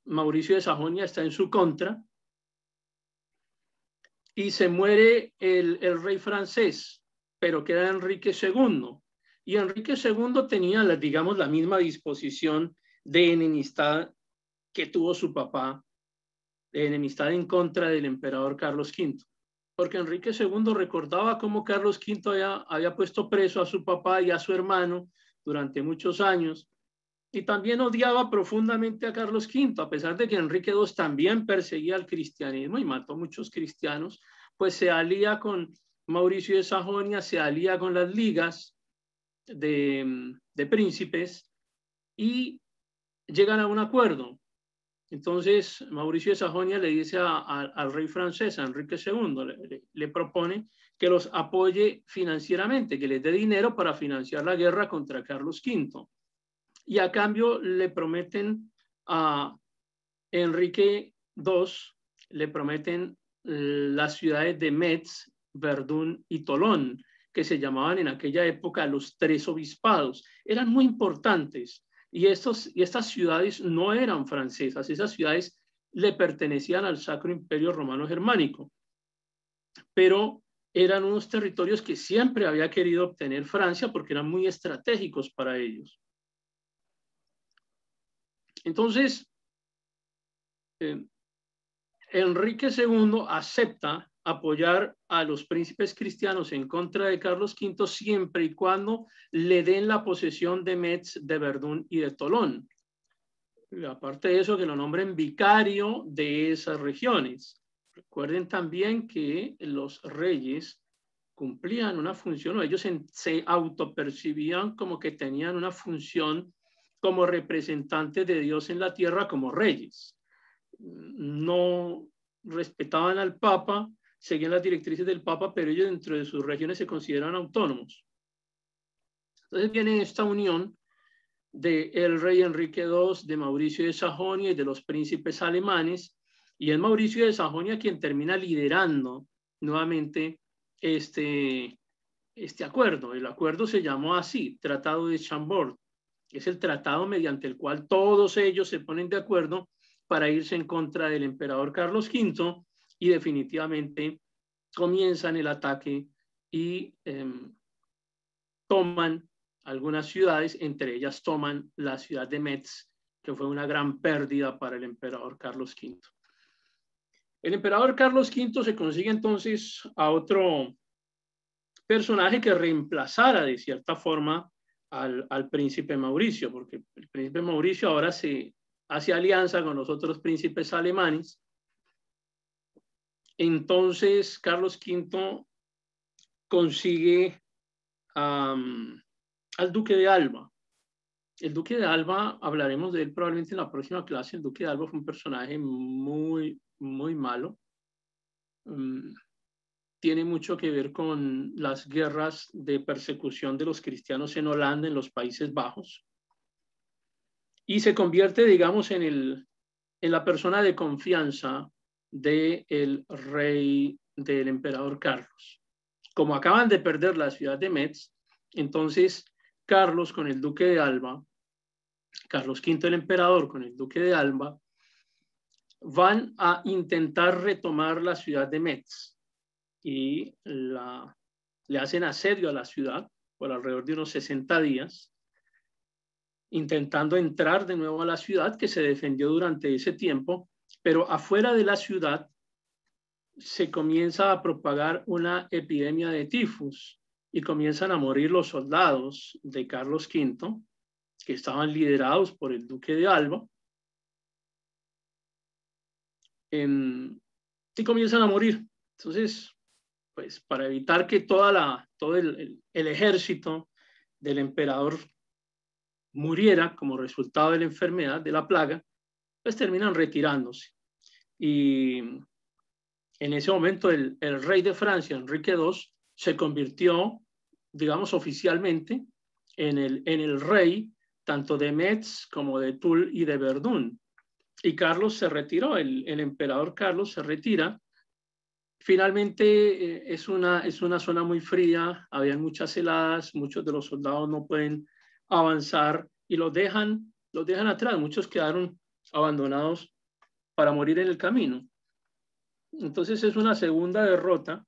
Mauricio de Sajonia está en su contra y se muere el rey francés, pero queda Enrique II. Y Enrique II tenía, digamos, la misma disposición de enemistad que tuvo su papá, de enemistad en contra del emperador Carlos V. Porque Enrique II recordaba cómo Carlos V había puesto preso a su papá y a su hermano durante muchos años, y también odiaba profundamente a Carlos V, a pesar de que Enrique II también perseguía al cristianismo y mató a muchos cristianos. Pues se alía con Mauricio de Sajonia, se alía con las ligas de príncipes y llegan a un acuerdo. Entonces Mauricio de Sajonia le dice al rey francés, a Enrique II, le propone que los apoye financieramente, que les dé dinero para financiar la guerra contra Carlos V. Y a cambio le prometen a Enrique II, le prometen las ciudades de Metz, Verdún y Tolón, que se llamaban en aquella época los tres obispados. Eran muy importantes, y estas ciudades no eran francesas, esas ciudades le pertenecían al Sacro Imperio Romano Germánico, pero eran unos territorios que siempre había querido obtener Francia porque eran muy estratégicos para ellos. Entonces, Enrique II acepta apoyar a los príncipes cristianos en contra de Carlos V siempre y cuando le den la posesión de Metz, de Verdún y de Tolón. Y aparte de eso, que lo nombren vicario de esas regiones. Recuerden también que los reyes cumplían una función, o ellos se autopercibían como que tenían una función como representantes de Dios en la tierra, como reyes. No respetaban al Papa, seguían las directrices del Papa, pero ellos dentro de sus regiones se consideran autónomos. Entonces viene esta unión del rey Enrique II, de Mauricio de Sajonia y de los príncipes alemanes, y es Mauricio de Sajonia quien termina liderando nuevamente este acuerdo. El acuerdo se llamó así, Tratado de Chambord. Es el tratado mediante el cual todos ellos se ponen de acuerdo para irse en contra del emperador Carlos V y definitivamente comienzan el ataque y toman algunas ciudades, entre ellas toman la ciudad de Metz, que fue una gran pérdida para el emperador Carlos V. El emperador Carlos V se consigue entonces a otro personaje que reemplazara de cierta forma al príncipe Mauricio, porque el príncipe Mauricio ahora se hace alianza con los otros príncipes alemanes. Entonces Carlos V consigue al duque de Alba. El duque de Alba, hablaremos de él probablemente en la próxima clase. El duque de Alba fue un personaje muy, muy malo. Tiene mucho que ver con las guerras de persecución de los cristianos en Holanda, en los Países Bajos. Y se convierte, digamos, en la persona de confianza del rey, del emperador Carlos. Como acaban de perder la ciudad de Metz, entonces Carlos con el duque de Alba, Carlos V el emperador con el duque de Alba, van a intentar retomar la ciudad de Metz y le hacen asedio a la ciudad por alrededor de unos 60 días, intentando entrar de nuevo a la ciudad, que se defendió durante ese tiempo, pero afuera de la ciudad se comienza a propagar una epidemia de tifus y comienzan a morir los soldados de Carlos V, que estaban liderados por el duque de Alba, y comienzan a morir. Entonces, pues para evitar que todo el ejército del emperador muriera como resultado de la enfermedad, de la plaga, pues terminan retirándose. Y en ese momento el rey de Francia, Enrique II, se convirtió, digamos, oficialmente en el rey tanto de Metz como de Toul y de Verdún. Y Carlos se retiró, el emperador Carlos se retira. Finalmente es una zona muy fría, habían muchas heladas, muchos de los soldados no pueden avanzar y los dejan atrás, muchos quedaron abandonados para morir en el camino. Entonces es una segunda derrota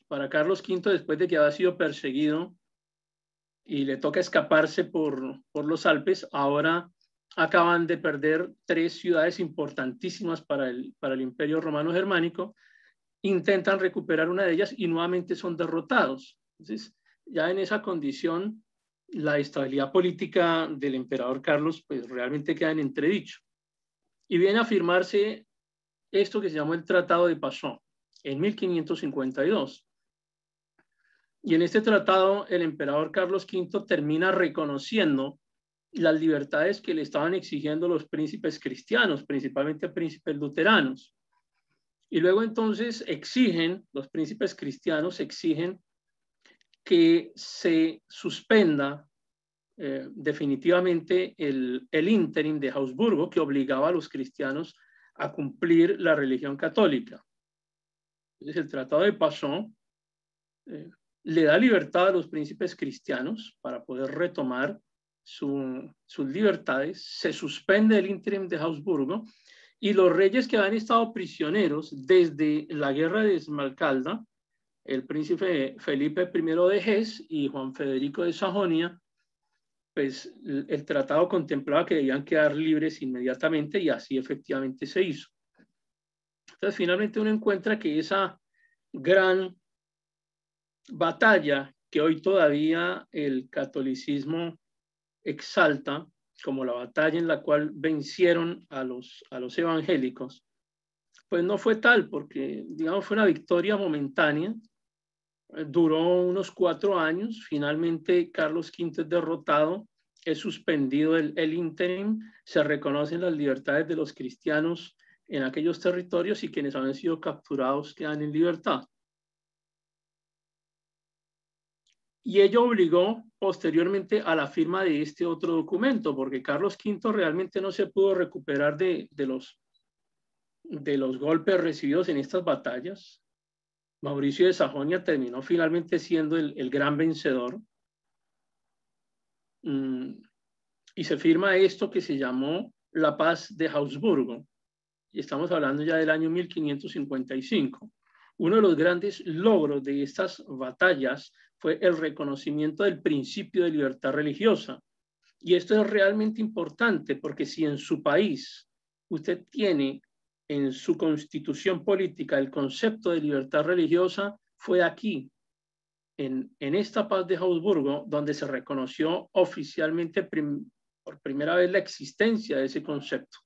para Carlos V después de que había sido perseguido y le toca escaparse por los Alpes. Ahora acaban de perder 3 ciudades importantísimas para el Imperio Romano Germánico, intentan recuperar una de ellas y nuevamente son derrotados. Entonces, ya en esa condición, la estabilidad política del emperador Carlos pues realmente queda en entredicho. Y viene a firmarse esto que se llamó el Tratado de Passau en 1552. Y en este tratado el emperador Carlos V termina reconociendo las libertades que le estaban exigiendo los príncipes cristianos, principalmente príncipes luteranos. Y luego entonces los príncipes cristianos exigen que se suspenda definitivamente el ínterim de Habsburgo, que obligaba a los cristianos a cumplir la religión católica. Entonces el Tratado de Passau le da libertad a los príncipes cristianos para poder retomar sus libertades, se suspende el ínterim de Habsburgo y los reyes que habían estado prisioneros desde la guerra de Esmalcalda, el príncipe Felipe I de Hesse y Juan Federico de Sajonia, pues el tratado contemplaba que debían quedar libres inmediatamente y así efectivamente se hizo. Entonces finalmente uno encuentra que esa gran batalla que hoy todavía el catolicismo exalta como la batalla en la cual vencieron a los evangélicos, pues no fue tal, porque digamos fue una victoria momentánea, duró unos 4 años, finalmente Carlos V es derrotado, es suspendido el ínterim, se reconocen las libertades de los cristianos en aquellos territorios y quienes habían sido capturados quedan en libertad. Y ello obligó posteriormente a la firma de este otro documento, porque Carlos V realmente no se pudo recuperar de los golpes recibidos en estas batallas. Mauricio de Sajonia terminó finalmente siendo el gran vencedor. Y se firma esto que se llamó la paz de Augsburgo. Y estamos hablando ya del año 1555. Uno de los grandes logros de estas batallas fue el reconocimiento del principio de libertad religiosa. Y esto es realmente importante porque si en su país usted tiene en su constitución política el concepto de libertad religiosa, fue aquí, en esta paz de Augsburgo, donde se reconoció oficialmente por primera vez la existencia de ese concepto.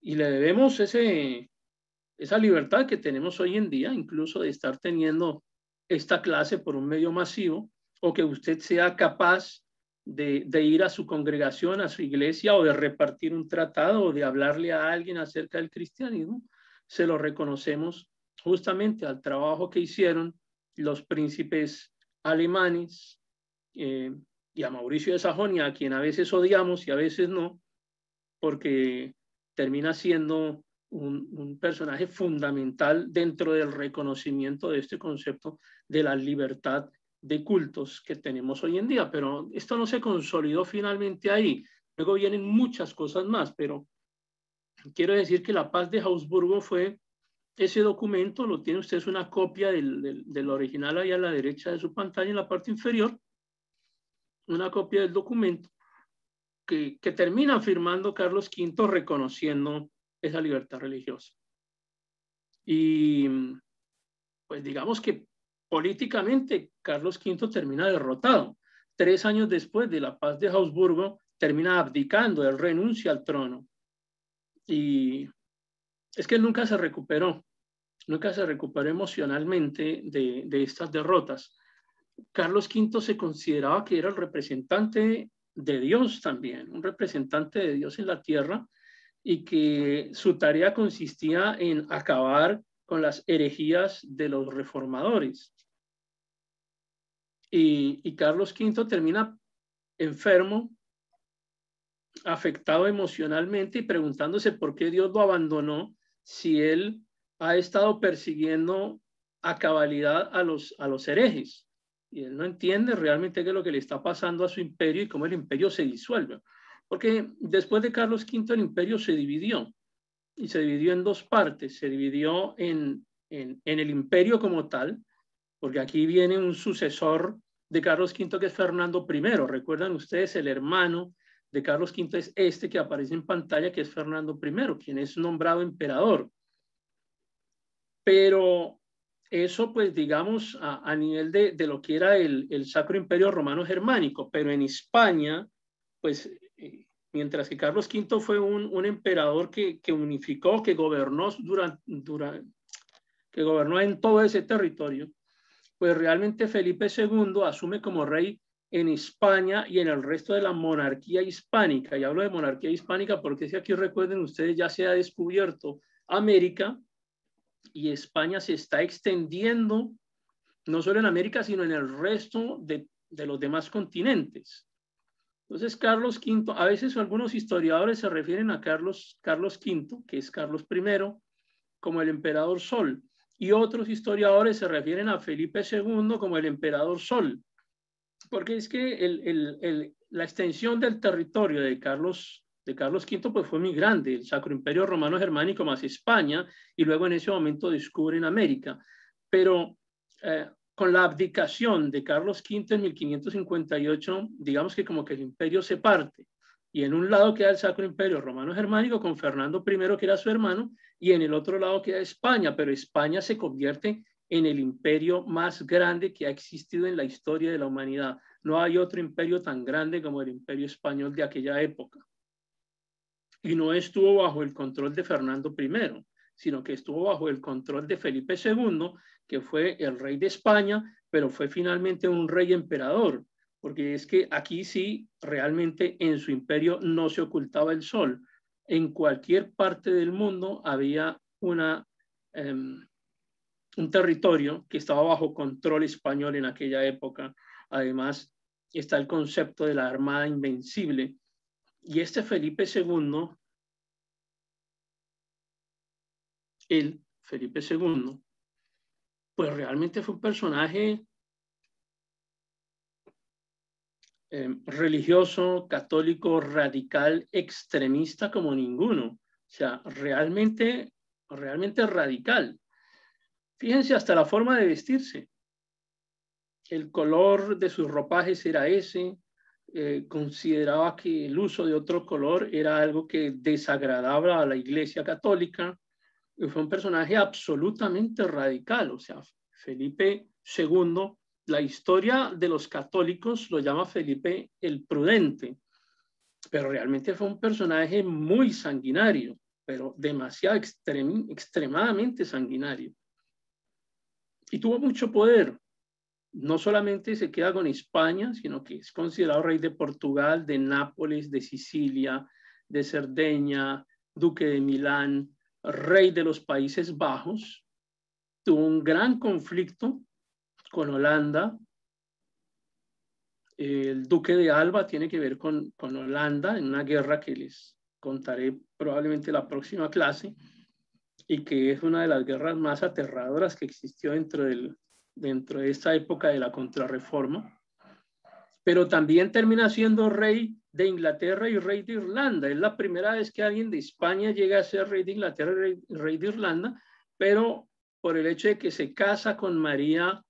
Y le debemos esa libertad que tenemos hoy en día, incluso de estar teniendo esta clase por un medio masivo, o que usted sea capaz de ir a su congregación, a su iglesia, o de repartir un tratado, o de hablarle a alguien acerca del cristianismo. Se lo reconocemos justamente al trabajo que hicieron los príncipes alemanes y a Mauricio de Sajonia, a quien a veces odiamos y a veces no, porque termina siendo un personaje fundamental dentro del reconocimiento de este concepto de la libertad de cultos que tenemos hoy en día. Pero esto no se consolidó finalmente ahí. Luego vienen muchas cosas más, pero quiero decir que la paz de Augsburgo fue ese documento, lo tiene usted, es una copia del original ahí a la derecha de su pantalla en la parte inferior, una copia del documento que termina firmando Carlos V reconociendo esa libertad religiosa. Y pues digamos que políticamente Carlos V termina derrotado. 3 años después de la paz de Augsburgo, termina abdicando, él renuncia al trono. Y es que él nunca se recuperó emocionalmente de estas derrotas. Carlos V se consideraba que era el representante de Dios también, un representante de Dios en la tierra, y que su tarea consistía en acabar con las herejías de los reformadores. Y Carlos V termina enfermo, afectado emocionalmente y preguntándose por qué Dios lo abandonó si él ha estado persiguiendo a cabalidad a los herejes. Y él no entiende realmente qué es lo que le está pasando a su imperio y cómo el imperio se disuelve. Porque después de Carlos V el imperio se dividió, y se dividió en 2 partes. Se dividió en el imperio como tal, porque aquí viene un sucesor de Carlos V que es Fernando I. Recuerdan ustedes, el hermano de Carlos V es este que aparece en pantalla, que es Fernando I, quien es nombrado emperador. Pero eso, pues digamos, a nivel de lo que era el Sacro Imperio Romano Germánico, pero en España, pues mientras que Carlos V fue un emperador que unificó, que gobernó que gobernó en todo ese territorio, pues realmente Felipe II asume como rey en España y en el resto de la monarquía hispánica. Y hablo de monarquía hispánica porque si aquí recuerden ustedes, ya se ha descubierto América, y España se está extendiendo no solo en América, sino en el resto de los demás continentes. Entonces, Carlos V, a veces algunos historiadores se refieren a Carlos V, que es Carlos I, como el emperador Sol, y otros historiadores se refieren a Felipe II como el emperador Sol, porque es que la extensión del territorio de Carlos V pues fue muy grande, el Sacro Imperio Romano Germánico más España, y luego en ese momento descubren América. Pero con la abdicación de Carlos V en 1558, digamos que como que el imperio se parte, y en un lado queda el Sacro Imperio Romano Germánico con Fernando I, que era su hermano, y en el otro lado queda España, pero España se convierte en el imperio más grande que ha existido en la historia de la humanidad. No hay otro imperio tan grande como el imperio español de aquella época. Y no estuvo bajo el control de Fernando I, sino que estuvo bajo el control de Felipe II, que fue el rey de España, pero fue finalmente un rey emperador, porque es que aquí sí, realmente en su imperio no se ocultaba el sol. En cualquier parte del mundo había un territorio que estaba bajo control español en aquella época. Además, está el concepto de la Armada Invencible. Y este Felipe II, Felipe II, pues realmente fue un personaje religioso, católico, radical, extremista como ninguno. O sea, realmente radical. Fíjense hasta la forma de vestirse. El color de sus ropajes era ese. Consideraba que el uso de otro color era algo que desagradaba a la Iglesia Católica. Y fue un personaje absolutamente radical. O sea, Felipe II, la historia de los católicos lo llama Felipe el Prudente, pero realmente fue un personaje muy sanguinario, pero demasiado extremadamente sanguinario. Y tuvo mucho poder. No solamente se queda con España, sino que es considerado rey de Portugal, de Nápoles, de Sicilia, de Cerdeña, duque de Milán, rey de los Países Bajos. Tuvo un gran conflicto con Holanda. El duque de Alba tiene que ver con Holanda en una guerra que les contaré probablemente la próxima clase y que es una de las guerras más aterradoras que existió dentro de esta época de la Contrarreforma. Pero también termina siendo rey de Inglaterra y rey de Irlanda. Es la primera vez que alguien de España llega a ser rey de Inglaterra y rey de Irlanda, pero por el hecho de que se casa con María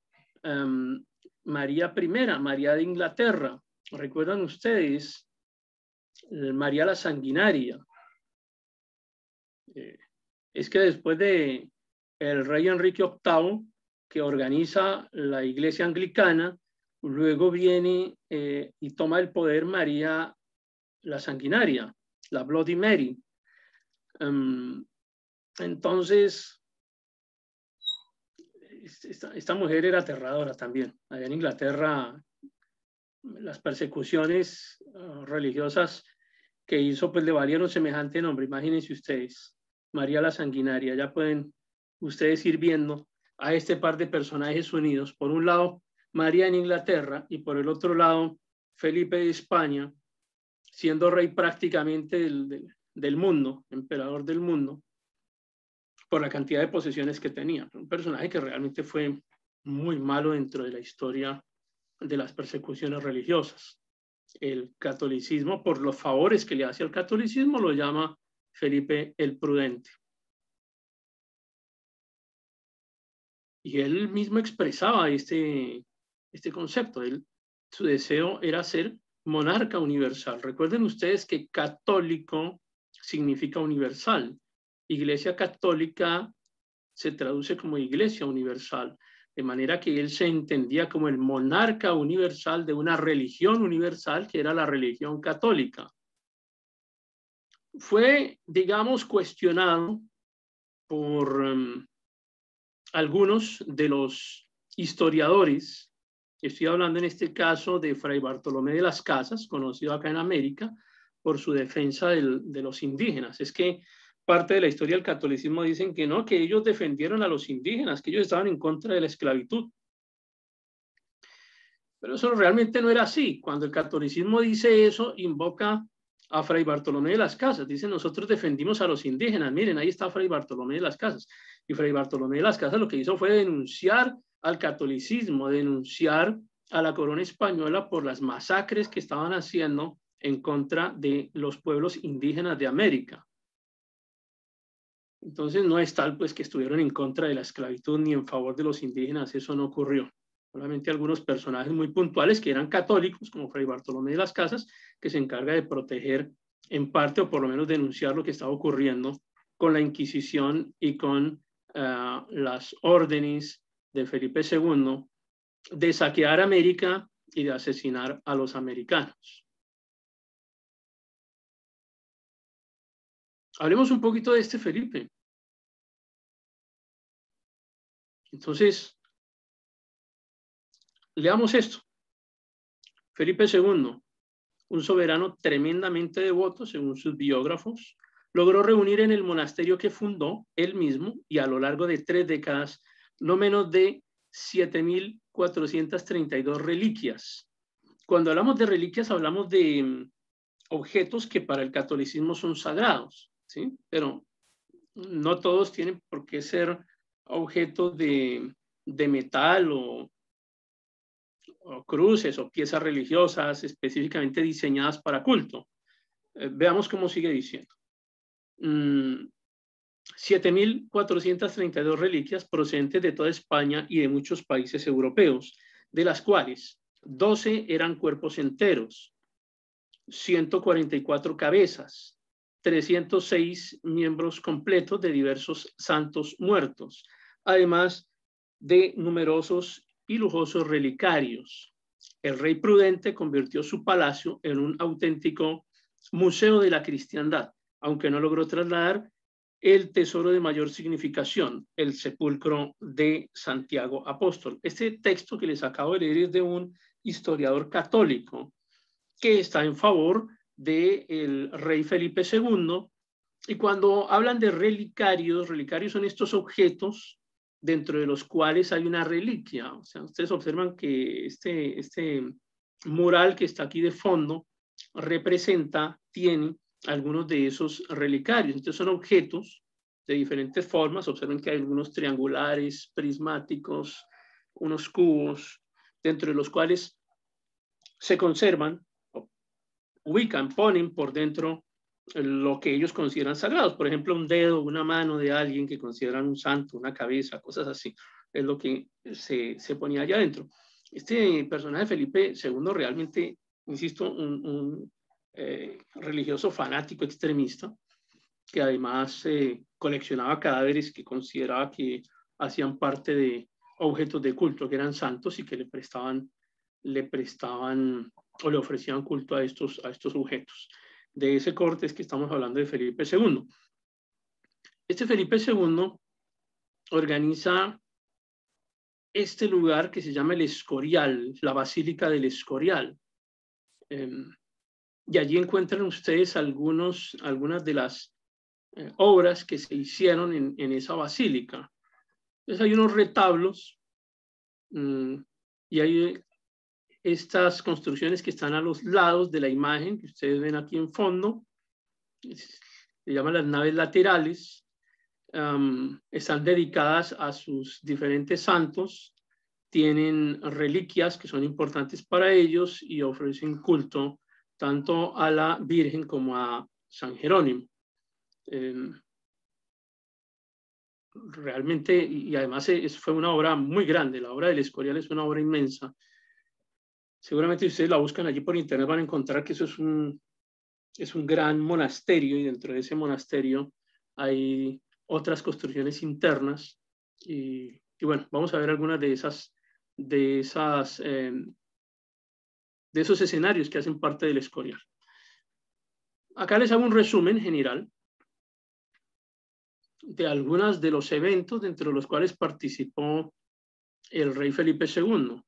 I, María de Inglaterra. ¿Recuerdan ustedes? María la Sanguinaria. Es que después de el rey Enrique VIII, que organiza la Iglesia Anglicana, luego viene y toma el poder María la Sanguinaria, la Bloody Mary. Entonces, esta mujer era aterradora también. Allá en Inglaterra, las persecuciones religiosas que hizo, pues le valieron semejante nombre. Imagínense ustedes, María la Sanguinaria. Ya pueden ustedes ir viendo a este par de personajes unidos. Por un lado, María en Inglaterra y por el otro lado, Felipe de España, siendo rey prácticamente del mundo, emperador del mundo, por la cantidad de posesiones que tenía. Un personaje que realmente fue muy malo dentro de la historia de las persecuciones religiosas. El catolicismo, por los favores que le hace al catolicismo, lo llama Felipe el Prudente. Y él mismo expresaba este concepto. Su deseo era ser monarca universal. Recuerden ustedes que católico significa universal. Iglesia católica se traduce como iglesia universal, de manera que él se entendía como el monarca universal de una religión universal que era la religión católica. Fue, digamos, cuestionado por algunos de los historiadores. Estoy hablando en este caso de Fray Bartolomé de las Casas, conocido acá en América por su defensa de los indígenas. Es que parte de la historia del catolicismo dicen que no, que ellos defendieron a los indígenas, que ellos estaban en contra de la esclavitud. Pero eso realmente no era así. Cuando el catolicismo dice eso, invoca a Fray Bartolomé de las Casas. Dice, nosotros defendimos a los indígenas. Miren, ahí está Fray Bartolomé de las Casas. Y Fray Bartolomé de las Casas lo que hizo fue denunciar al catolicismo, denunciar a la corona española por las masacres que estaban haciendo en contra de los pueblos indígenas de América. Entonces no es tal pues que estuvieron en contra de la esclavitud ni en favor de los indígenas, eso no ocurrió. Solamente algunos personajes muy puntuales que eran católicos, como Fray Bartolomé de las Casas, que se encarga de proteger en parte o por lo menos denunciar lo que estaba ocurriendo con la Inquisición y con las órdenes de Felipe II de saquear América y de asesinar a los americanos. Hablemos un poquito de este Felipe. Entonces, leamos esto. Felipe II, un soberano tremendamente devoto, según sus biógrafos, logró reunir en el monasterio que fundó él mismo y a lo largo de 3 décadas no menos de 7.432 reliquias. Cuando hablamos de reliquias hablamos de objetos que para el catolicismo son sagrados, ¿sí? Pero no todos tienen por qué ser objetos de metal o cruces o piezas religiosas específicamente diseñadas para culto. Veamos cómo sigue diciendo. 7.432 reliquias procedentes de toda España y de muchos países europeos, de las cuales 12 eran cuerpos enteros, 144 cabezas, 306 miembros completos de diversos santos muertos, además de numerosos y lujosos relicarios. El rey prudente convirtió su palacio en un auténtico museo de la cristiandad, aunque no logró trasladar el tesoro de mayor significación, el sepulcro de Santiago Apóstol. Este texto que les acabo de leer es de un historiador católico que está en favor del rey Felipe II, y cuando hablan de relicarios, relicarios son estos objetos dentro de los cuales hay una reliquia. O sea, ustedes observan que este mural que está aquí de fondo tiene algunos de esos relicarios. Entonces son objetos de diferentes formas. Observen que hay algunos triangulares, prismáticos, unos cubos, dentro de los cuales se conservan, ubican, ponen por dentro lo que ellos consideran sagrados. Por ejemplo, un dedo, una mano de alguien que consideran un santo, una cabeza, cosas así. Es lo que se ponía allá adentro. Este personaje Felipe II realmente, insisto, un religioso fanático extremista, que además coleccionaba cadáveres que consideraba que hacían parte de objetos de culto, que eran santos y que le prestaban o le ofrecían culto a estos objetos. De ese corte es que estamos hablando de Felipe II. Este Felipe II organiza este lugar que se llama el Escorial, la Basílica del Escorial. Y allí encuentran ustedes algunas de las obras que se hicieron en esa basílica. Entonces hay unos retablos y hay estas construcciones que están a los lados de la imagen que ustedes ven aquí en fondo. Se llaman las naves laterales. Están dedicadas a sus diferentes santos, tienen reliquias que son importantes para ellos y ofrecen culto tanto a la Virgen como a San Jerónimo. Realmente, y además fue una obra muy grande. La obra del Escorial es una obra inmensa. Seguramente si ustedes la buscan allí por internet van a encontrar que eso es un gran monasterio, y dentro de ese monasterio hay otras construcciones internas. Y bueno, vamos a ver algunas de esos escenarios que hacen parte del Escorial. Acá les hago un resumen general de algunos de los eventos dentro de los cuales participó el rey Felipe II.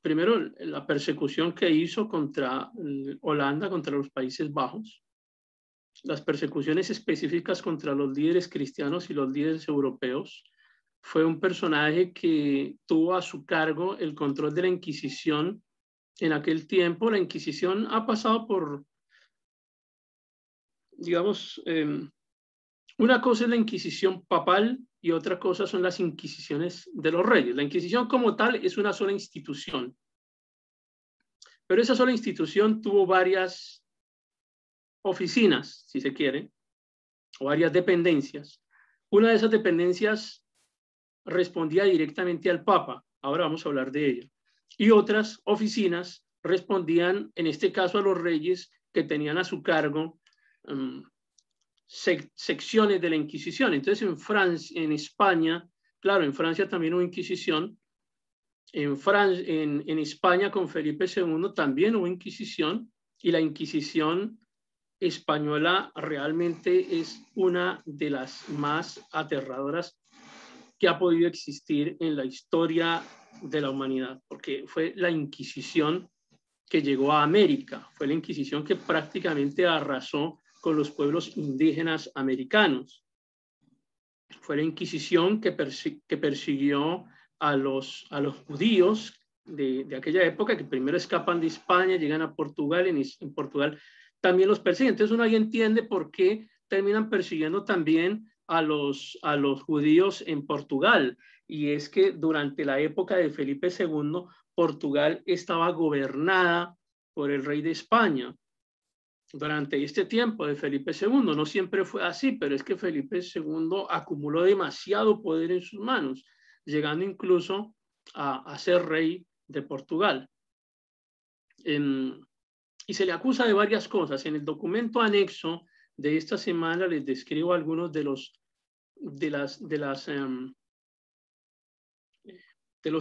Primero, la persecución que hizo contra Holanda, contra los Países Bajos, las persecuciones específicas contra los líderes cristianos y los líderes europeos. Fue un personaje que tuvo a su cargo el control de la Inquisición. En aquel tiempo, la Inquisición ha pasado por, digamos, una cosa es la Inquisición papal y otra cosa son las Inquisiciones de los reyes. La Inquisición como tal es una sola institución, pero esa sola institución tuvo varias oficinas, si se quiere, o varias dependencias. Una de esas dependencias respondía directamente al Papa, ahora vamos a hablar de ella, y otras oficinas respondían, en este caso, a los reyes que tenían a su cargo secciones de la Inquisición. Entonces, en Francia, en España, claro, en Francia también hubo Inquisición. En España, con Felipe II, también hubo Inquisición, y la Inquisición española realmente es una de las más aterradoras que ha podido existir en la historia de la humanidad, porque fue la Inquisición que llegó a América, fue la Inquisición que prácticamente arrasó con los pueblos indígenas americanos. Fue la Inquisición que persiguió a los judíos de aquella época, que primero escapan de España, llegan a Portugal, en Portugal también los persiguen. Entonces uno ahí entiende por qué terminan persiguiendo también a los judíos en Portugal, y es que durante la época de Felipe II, Portugal estaba gobernada por el rey de España. Durante este tiempo de Felipe II, no siempre fue así, pero es que Felipe II acumuló demasiado poder en sus manos, llegando incluso a ser rey de Portugal. Y se le acusa de varias cosas. En el documento anexo de esta semana les describo algunos de los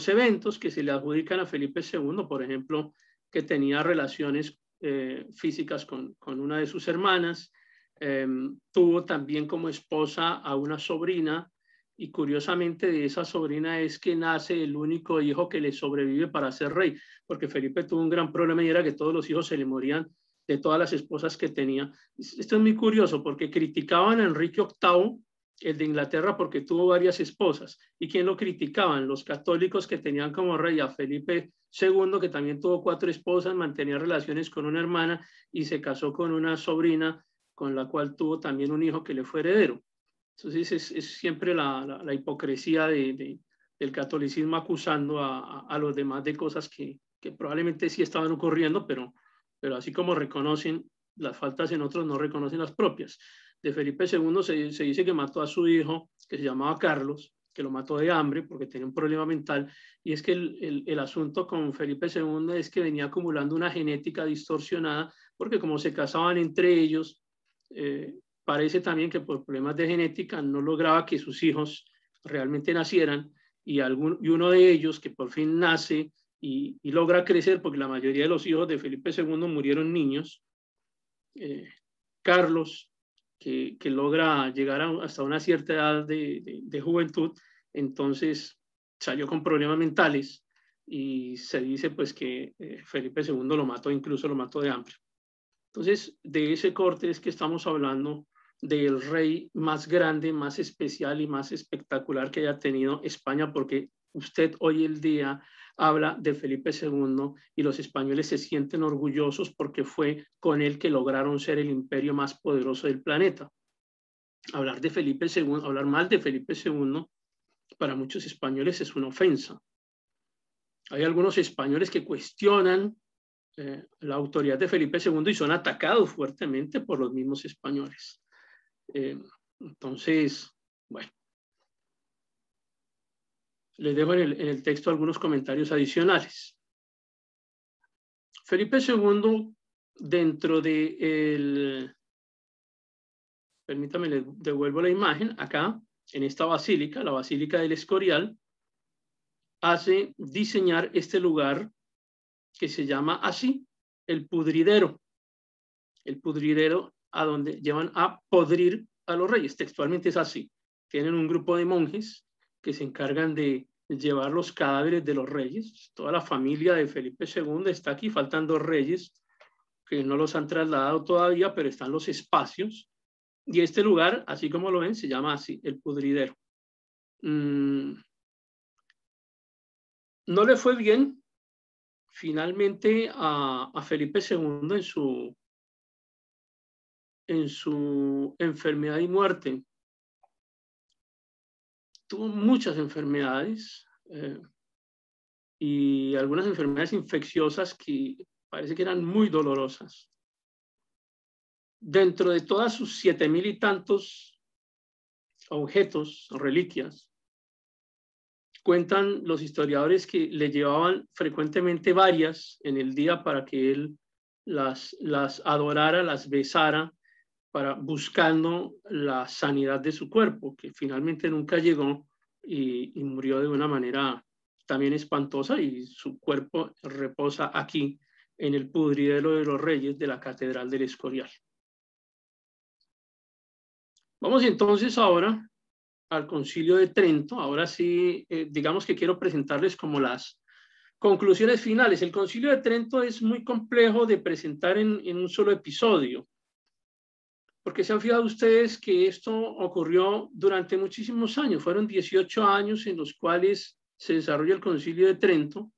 eventos que se le adjudican a Felipe II, por ejemplo, que tenía relaciones físicas con una de sus hermanas, tuvo también como esposa a una sobrina, y curiosamente de esa sobrina es que nace el único hijo que le sobrevive para ser rey, porque Felipe tuvo un gran problema y era que todos los hijos se le morían de todas las esposas que tenía. Esto es muy curioso porque criticaban a Enrique VIII, el de Inglaterra, porque tuvo varias esposas. ¿Y quién lo criticaban? Los católicos, que tenían como rey a Felipe II, que también tuvo 4 esposas, mantenía relaciones con una hermana y se casó con una sobrina, con la cual tuvo también un hijo que le fue heredero. Entonces es siempre la hipocresía del catolicismo acusando a los demás de cosas que probablemente sí estaban ocurriendo, pero así como reconocen las faltas en otros, no reconocen las propias. De Felipe II se dice que mató a su hijo, que se llamaba Carlos, que lo mató de hambre porque tenía un problema mental, y es que el asunto con Felipe II es que venía acumulando una genética distorsionada, porque como se casaban entre ellos, parece también que por problemas de genética no lograba que sus hijos realmente nacieran, y uno de ellos, que por fin nace y logra crecer, porque la mayoría de los hijos de Felipe II murieron niños, Carlos, que logra llegar hasta una cierta edad de juventud, entonces salió con problemas mentales, y se dice pues que Felipe II lo mató, incluso lo mató de hambre. Entonces, de ese corte es que estamos hablando del rey más grande, más especial y más espectacular que haya tenido España, porque usted hoy el día habla de Felipe II y los españoles se sienten orgullosos porque fue con él que lograron ser el imperio más poderoso del planeta. Hablar de Felipe II, hablar mal de Felipe II, para muchos españoles es una ofensa. Hay algunos españoles que cuestionan la autoridad de Felipe II y son atacados fuertemente por los mismos españoles. Entonces, bueno, les dejo en el texto algunos comentarios adicionales. Felipe II, dentro de permítame, les devuelvo la imagen, acá, en esta basílica, la Basílica del Escorial, hace diseñar este lugar que se llama así, el pudridero. El pudridero a donde llevan a podrir a los reyes. Textualmente es así. Tienen un grupo de monjes que se encargan de llevar los cadáveres de los reyes. Toda la familia de Felipe II está aquí, faltan 2 reyes que no los han trasladado todavía, pero están los espacios. Y este lugar, así como lo ven, se llama así, el pudridero. No le fue bien finalmente a Felipe II en su enfermedad y muerte. Tuvo muchas enfermedades y algunas enfermedades infecciosas que parece que eran muy dolorosas. Dentro de todas sus 7,000 y tantos objetos, reliquias, cuentan los historiadores que le llevaban frecuentemente varias en el día para que él las adorara, las besara, buscando la sanidad de su cuerpo, que finalmente nunca llegó y murió de una manera también espantosa, y su cuerpo reposa aquí en el pudridero de los reyes de la Catedral del Escorial. Vamos entonces ahora al Concilio de Trento. Ahora sí, digamos que quiero presentarles como las conclusiones finales. El Concilio de Trento es muy complejo de presentar en un solo episodio, porque se han fijado ustedes que esto ocurrió durante muchísimos años. Fueron 18 años en los cuales se desarrolló el Concilio de Trento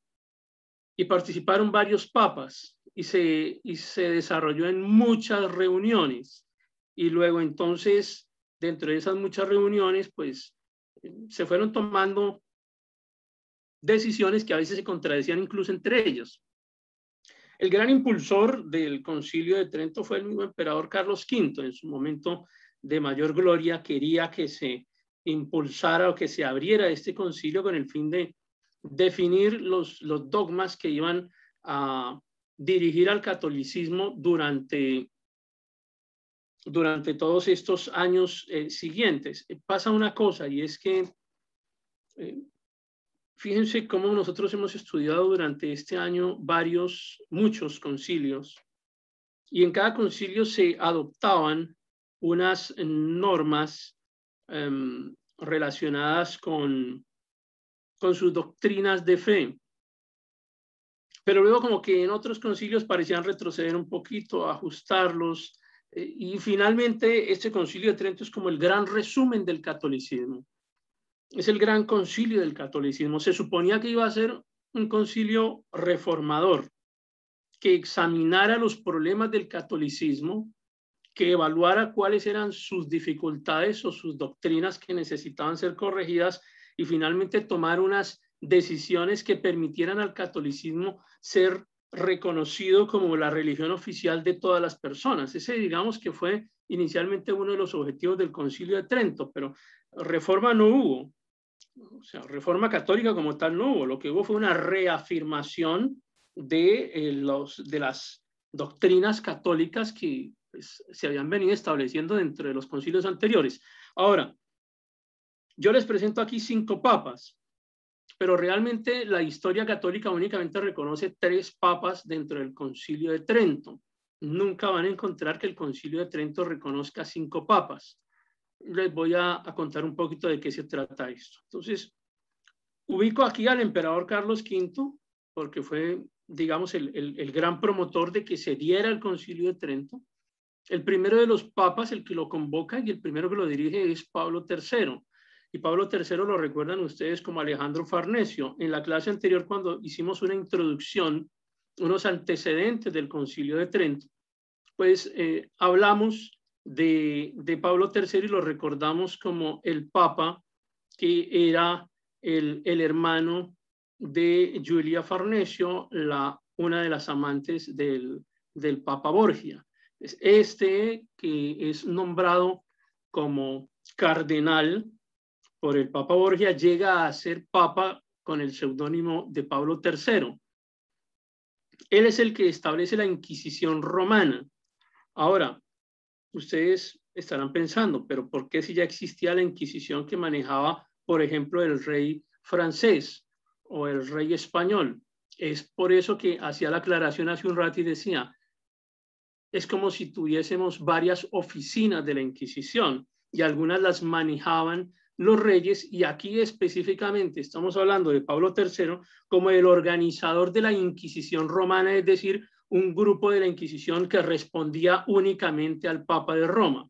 y participaron varios papas, y se desarrolló en muchas reuniones. Y luego entonces dentro de esas muchas reuniones, pues se fueron tomando decisiones que a veces se contradecían incluso entre ellos. El gran impulsor del Concilio de Trento fue el mismo emperador Carlos V. En su momento de mayor gloria quería que se impulsara o que se abriera este concilio con el fin de definir los dogmas que iban a dirigir al catolicismo durante todos estos años siguientes. Pasa una cosa, y es que fíjense cómo nosotros hemos estudiado durante este año muchos concilios, y en cada concilio se adoptaban unas normas relacionadas con sus doctrinas de fe. Pero luego como que en otros concilios parecían retroceder un poquito, ajustarlos, y finalmente este concilio de Trento es como el gran resumen del catolicismo. Es el gran concilio del catolicismo. Se suponía que iba a ser un concilio reformador, que examinara los problemas del catolicismo, que evaluara cuáles eran sus dificultades o sus doctrinas que necesitaban ser corregidas, y finalmente tomar unas decisiones que permitieran al catolicismo ser reconocido como la religión oficial de todas las personas. Ese, digamos, que fue inicialmente uno de los objetivos del Concilio de Trento, pero reforma no hubo. O sea, reforma católica como tal no hubo. Lo que hubo fue una reafirmación de las doctrinas católicas que pues, se habían venido estableciendo dentro de los concilios anteriores. Ahora, yo les presento aquí 5 papas, pero realmente la historia católica únicamente reconoce 3 papas dentro del Concilio de Trento. Nunca van a encontrar que el Concilio de Trento reconozca 5 papas. Les voy a contar un poquito de qué se trata esto. Entonces, ubico aquí al emperador Carlos V, porque fue, digamos, el gran promotor de que se diera el Concilio de Trento. El primero de los papas, el que lo convoca y el primero que lo dirige, es Pablo III. Y Pablo III lo recuerdan ustedes como Alejandro Farnesio. En la clase anterior, cuando hicimos una introducción, unos antecedentes del Concilio de Trento, pues hablamos de Pablo III y lo recordamos como el papa que era el hermano de Giulia Farnesio, una de las amantes del Papa Borgia. Este que es nombrado como cardenal por el Papa Borgia llega a ser papa con el seudónimo de Pablo III. Él es el que establece la Inquisición romana. Ahora, ustedes estarán pensando, pero ¿por qué si ya existía la Inquisición que manejaba, por ejemplo, el rey francés o el rey español? Es por eso que hacía la aclaración hace un rato y decía, es como si tuviésemos varias oficinas de la Inquisición y algunas las manejaban los reyes, y aquí específicamente estamos hablando de Pablo III como el organizador de la Inquisición romana, es decir, un grupo de la Inquisición que respondía únicamente al Papa de Roma.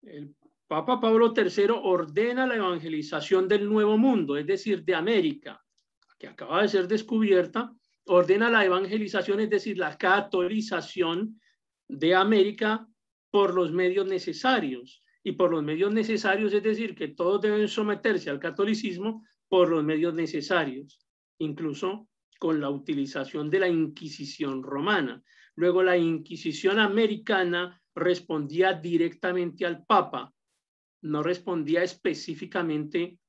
El Papa Pablo III ordena la evangelización del Nuevo Mundo, es decir, de América, que acaba de ser descubierta, ordena la evangelización, es decir, la catolización de América por los medios necesarios. Y por los medios necesarios, es decir, que todos deben someterse al catolicismo por los medios necesarios, incluso con la utilización de la Inquisición romana. Luego la Inquisición americana respondía directamente al Papa, no respondía específicamente,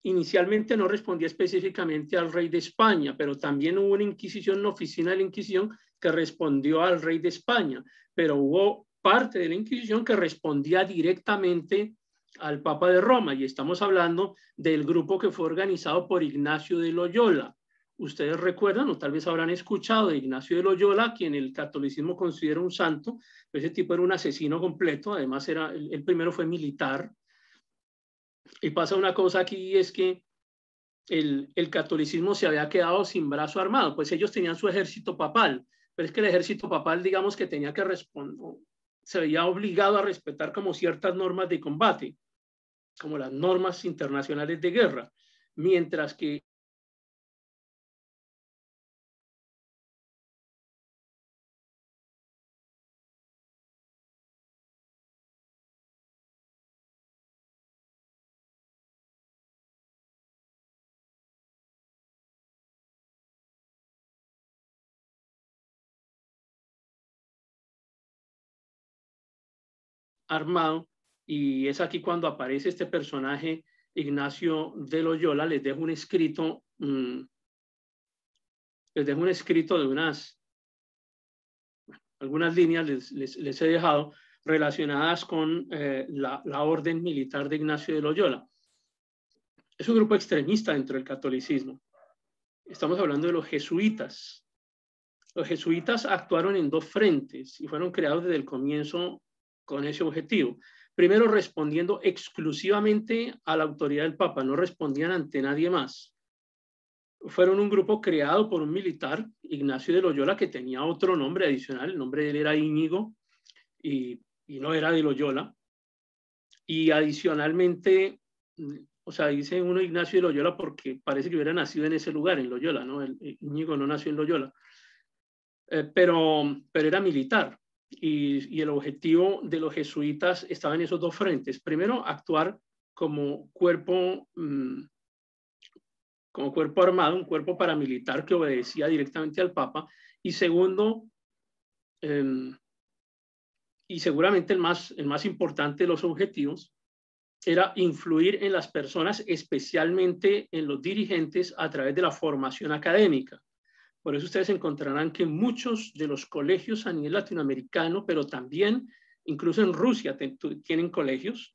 inicialmente no respondía específicamente al rey de España, pero también hubo una Inquisición, una oficina de la Inquisición que respondió al rey de España, pero hubo parte de la Inquisición que respondía directamente al Papa de Roma, y estamos hablando del grupo que fue organizado por Ignacio de Loyola. Ustedes recuerdan, o tal vez habrán escuchado de Ignacio de Loyola, quien el catolicismo considera un santo. Ese tipo era un asesino completo, además el primero fue militar. Y pasa una cosa aquí, es que el catolicismo se había quedado sin brazo armado, pues ellos tenían su ejército papal, pero es que el ejército papal, digamos, que tenía que responder, se veía obligado a respetar como ciertas normas de combate, como las normas internacionales de guerra, mientras que armado, y es aquí cuando aparece este personaje, Ignacio de Loyola. Les dejo un escrito, de algunas líneas les he dejado relacionadas con la orden militar de Ignacio de Loyola. Es un grupo extremista dentro del catolicismo. Estamos hablando de los jesuitas. Los jesuitas actuaron en dos frentes y fueron creados desde el comienzo con ese objetivo. Primero, respondiendo exclusivamente a la autoridad del Papa, no respondían ante nadie más. Fueron un grupo creado por un militar, Ignacio de Loyola, que tenía otro nombre adicional. El nombre de él era Íñigo y no era de Loyola. Y adicionalmente, o sea, dice uno Ignacio de Loyola porque parece que hubiera nacido en ese lugar, en Loyola, ¿no? Íñigo no nació en Loyola. Pero era militar, y el objetivo de los jesuitas estaba en esos dos frentes. Primero, actuar como cuerpo armado, un cuerpo paramilitar que obedecía directamente al Papa, y segundo, y seguramente el más importante de los objetivos, era influir en las personas, especialmente en los dirigentes, a través de la formación académica. Por eso ustedes encontrarán que muchos de los colegios a nivel latinoamericano, pero también incluso en Rusia tienen colegios,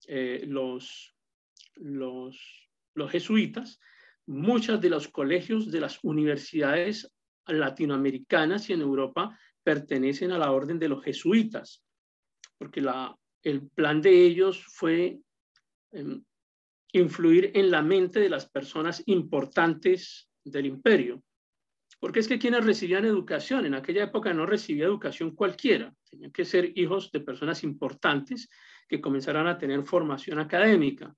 los jesuitas. Muchos de los colegios de las universidades latinoamericanas y en Europa pertenecen a la orden de los jesuitas, porque el plan de ellos fue influir en la mente de las personas importantes del imperio. Porque es que quienes recibían educación en aquella época no recibía educación cualquiera, tenían que ser hijos de personas importantes que comenzaran a tener formación académica.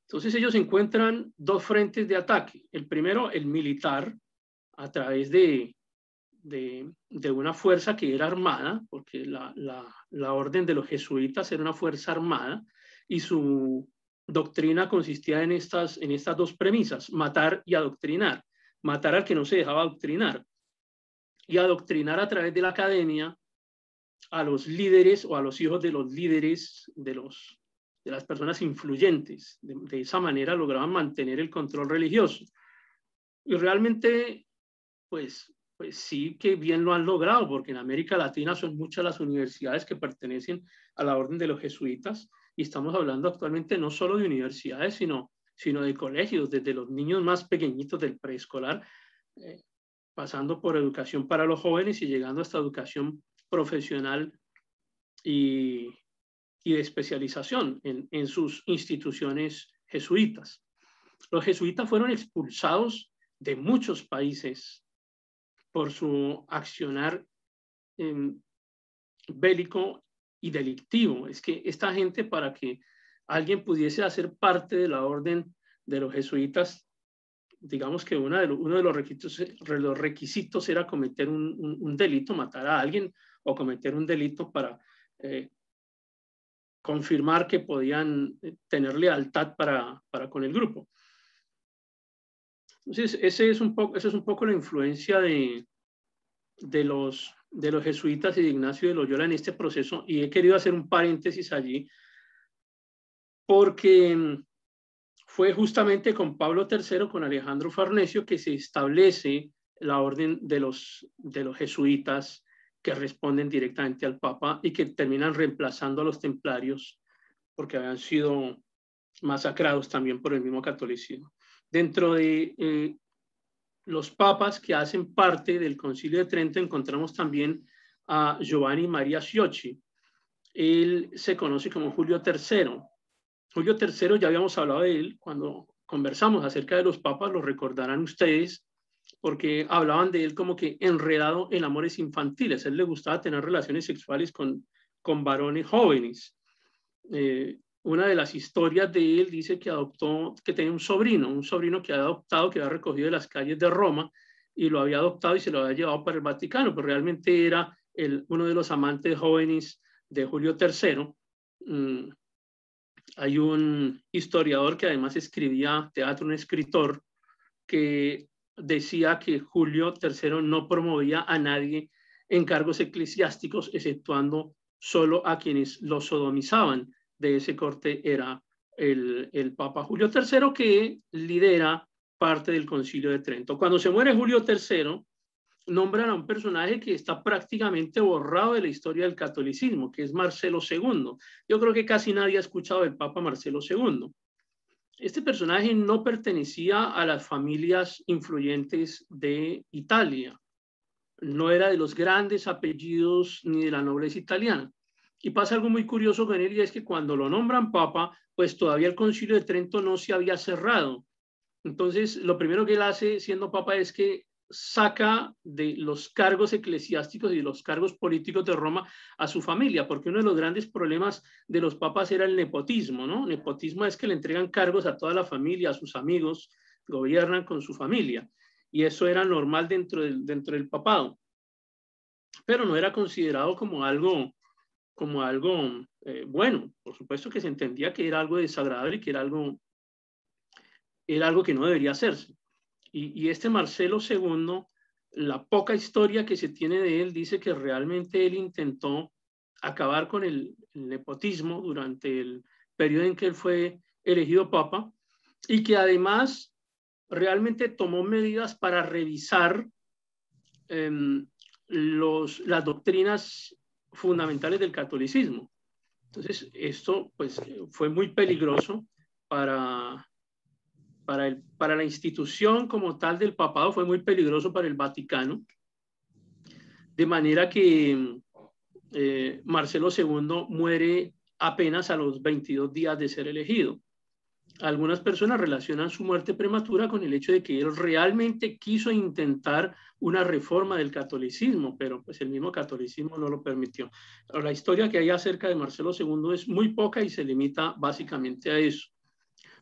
Entonces ellos encuentran dos frentes de ataque. El primero, el militar, a través de una fuerza que era armada, porque la orden de los jesuitas era una fuerza armada, y su doctrina consistía en estas dos premisas: matar y adoctrinar. Matar al que no se dejaba adoctrinar, y adoctrinar a través de la academia a los líderes o a los hijos de los líderes de las personas influyentes. De esa manera lograban mantener el control religioso. Y realmente, pues sí que bien lo han logrado, porque en América Latina son muchas las universidades que pertenecen a la orden de los jesuitas, y estamos hablando actualmente no solo de universidades, sino de colegios, desde los niños más pequeñitos del preescolar, pasando por educación para los jóvenes y llegando hasta educación profesional y de especialización en sus instituciones jesuitas. Los jesuitas fueron expulsados de muchos países por su accionar bélico y delictivo. Es que esta gente, para que alguien pudiese hacer parte de la orden de los jesuitas, digamos que uno de los requisitos era cometer un delito, matar a alguien o cometer un delito para confirmar que podían tener lealtad para con el grupo. Entonces, esa es un poco la influencia de los jesuitas y de Ignacio de Loyola en este proceso, y he querido hacer un paréntesis allí porque fue justamente con Pablo III, con Alejandro Farnesio, que se establece la orden de los jesuitas, que responden directamente al Papa y que terminan reemplazando a los templarios, porque habían sido masacrados también por el mismo catolicismo. Dentro de los papas que hacen parte del Concilio de Trento encontramos también a Giovanni Maria Schiocci. Él se conoce como Julio III. Julio III, ya habíamos hablado de él cuando conversamos acerca de los papas, lo recordarán ustedes, porque hablaban de él como que enredado en amores infantiles. A él le gustaba tener relaciones sexuales con varones jóvenes. Una de las historias de él dice que tenía un sobrino que había adoptado, que había recogido de las calles de Roma, y lo había adoptado y se lo había llevado para el Vaticano, pero realmente era uno de los amantes jóvenes de Julio III. Hay un historiador que además escribía teatro, un escritor, que decía que Julio III no promovía a nadie en cargos eclesiásticos, exceptuando solo a quienes lo sodomizaban. De ese corte era el Papa Julio III, que lidera parte del Concilio de Trento. Cuando se muere Julio III, nombran a un personaje que está prácticamente borrado de la historia del catolicismo, que es Marcelo II. Yo creo que casi nadie ha escuchado del Papa Marcelo II. Este personaje no pertenecía a las familias influyentes de Italia, no era de los grandes apellidos ni de la nobleza italiana. Y pasa algo muy curioso con él, y es que cuando lo nombran papa, pues todavía el Concilio de Trento no se había cerrado. Entonces, lo primero que él hace siendo papa es que saca de los cargos eclesiásticos y de los cargos políticos de Roma a su familia, porque uno de los grandes problemas de los papas era el nepotismo, ¿no? Nepotismo es que le entregan cargos a toda la familia, a sus amigos, gobiernan con su familia, y eso era normal dentro del papado, pero no era considerado como algo bueno. Por supuesto que se entendía que era algo desagradable y que era algo que no debería hacerse. Y este Marcelo II, la poca historia que se tiene de él, dice que realmente él intentó acabar con el nepotismo durante el periodo en que él fue elegido papa, y que además realmente tomó medidas para revisar las doctrinas fundamentales del catolicismo. Entonces, esto pues fue muy peligroso para la institución como tal del papado, fue muy peligroso para el Vaticano, de manera que Marcelo II muere apenas a los 22 días de ser elegido. Algunas personas relacionan su muerte prematura con el hecho de que él realmente quiso intentar una reforma del catolicismo, pero pues el mismo catolicismo no lo permitió. La historia que hay acerca de Marcelo II es muy poca y se limita básicamente a eso.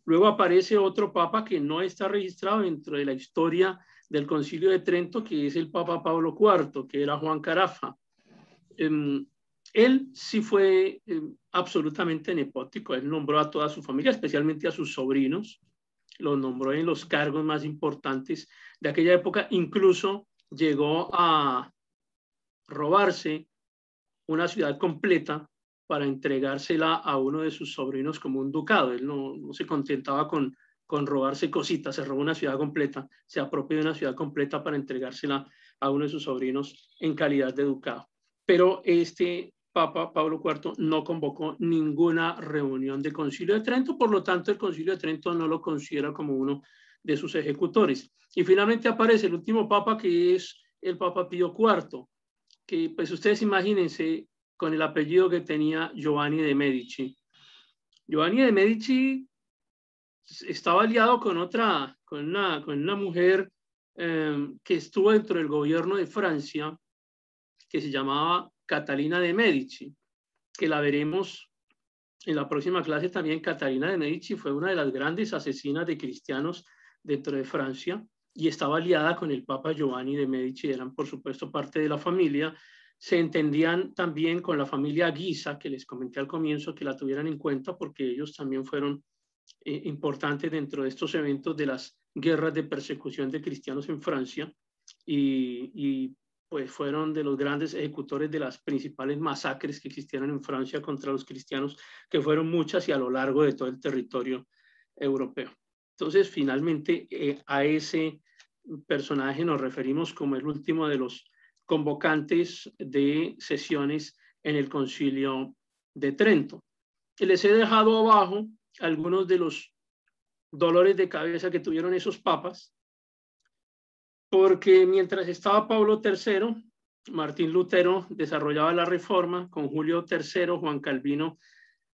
Luego aparece otro papa que no está registrado dentro de la historia del Concilio de Trento, que es el Papa Pablo IV, que era Juan Carafa. Él sí fue absolutamente nepótico. Él nombró a toda su familia, especialmente a sus sobrinos, los nombró en los cargos más importantes de aquella época. Incluso llegó a robarse una ciudad completa para entregársela a uno de sus sobrinos como un ducado. Él no se contentaba con robarse cositas, se robó una ciudad completa, se apropió de una ciudad completa para entregársela a uno de sus sobrinos en calidad de ducado. Pero este Papa Pablo IV no convocó ninguna reunión del Concilio de Trento, por lo tanto el Concilio de Trento no lo considera como uno de sus ejecutores. Y finalmente aparece el último papa, que es el Papa Pío IV, que pues ustedes imagínense con el apellido que tenía Giovanni de Medici. Giovanni de Medici estaba aliado con una mujer que estuvo dentro del gobierno de Francia, que se llamaba Catalina de Medici, que la veremos en la próxima clase también. Catalina de Medici fue una de las grandes asesinas de cristianos dentro de Francia y estaba aliada con el Papa Giovanni de Medici, eran por supuesto parte de la familia. Se entendían también con la familia Guisa, que les comenté al comienzo, que la tuvieran en cuenta porque ellos también fueron importantes dentro de estos eventos de las guerras de persecución de cristianos en Francia, y pues fueron de los grandes ejecutores de las principales masacres que existieron en Francia contra los cristianos, que fueron muchas y a lo largo de todo el territorio europeo. Entonces, finalmente, a ese personaje nos referimos como el último de los convocantes de sesiones en el Concilio de Trento. Les he dejado abajo algunos de los dolores de cabeza que tuvieron esos papas, porque mientras estaba Pablo III, Martín Lutero desarrollaba la reforma, con Julio III, Juan Calvino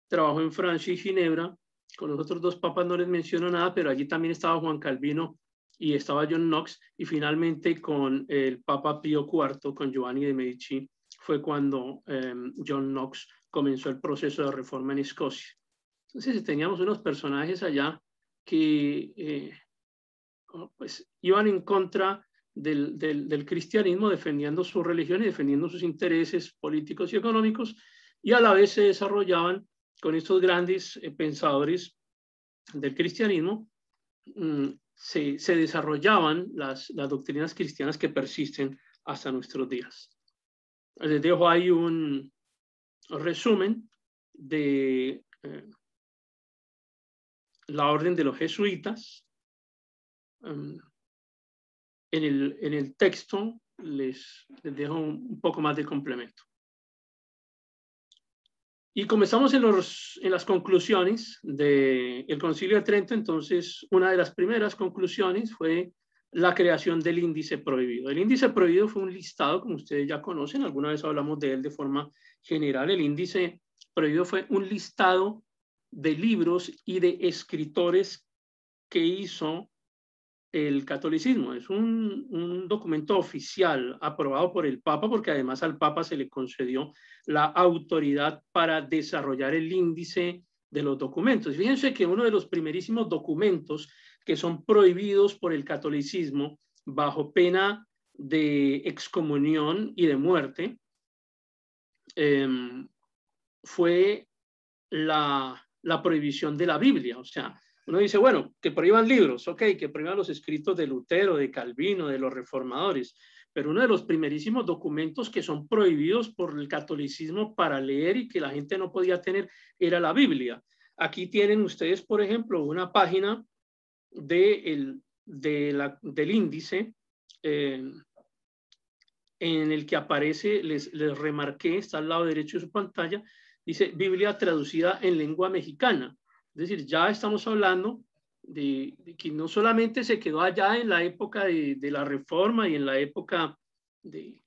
trabajó en Francia y Ginebra. Con los otros dos papas no les menciono nada, pero allí también estaba Juan Calvino y estaba John Knox, y con el Papa Pío IV, con Giovanni de Medici, fue cuando John Knox comenzó el proceso de reforma en Escocia. Entonces teníamos unos personajes allá que pues iban en contra del cristianismo, defendiendo su religión y defendiendo sus intereses políticos y económicos, y a la vez se desarrollaban con estos grandes pensadores del cristianismo, se desarrollaban las doctrinas cristianas que persisten hasta nuestros días. Les dejo ahí un resumen de la orden de los jesuitas. En el texto les dejo un poco más de complemento. Y comenzamos en las conclusiones del Concilio de Trento. Entonces, una de las primeras conclusiones fue la creación del índice prohibido. El índice prohibido fue un listado, como ustedes ya conocen, alguna vez hablamos de él de forma general. El índice prohibido fue un listado de libros y de escritores que hizo el catolicismo. Es un documento oficial aprobado por el Papa, porque además al Papa se le concedió la autoridad para desarrollar el índice de los documentos. Fíjense que uno de los primerísimos documentos que son prohibidos por el catolicismo bajo pena de excomunión y de muerte fue la prohibición de la Biblia. O sea, uno dice, bueno, que prohíban libros, ok, que prohíban los escritos de Lutero, de Calvino, de los reformadores, pero uno de los primerísimos documentos que son prohibidos por el catolicismo para leer y que la gente no podía tener era la Biblia. Aquí tienen ustedes, por ejemplo, una página del índice en el que aparece, les remarqué, está al lado derecho de su pantalla, dice Biblia traducida en lengua mexicana. Es decir, ya estamos hablando de que no solamente se quedó allá en la época de la Reforma y en la época de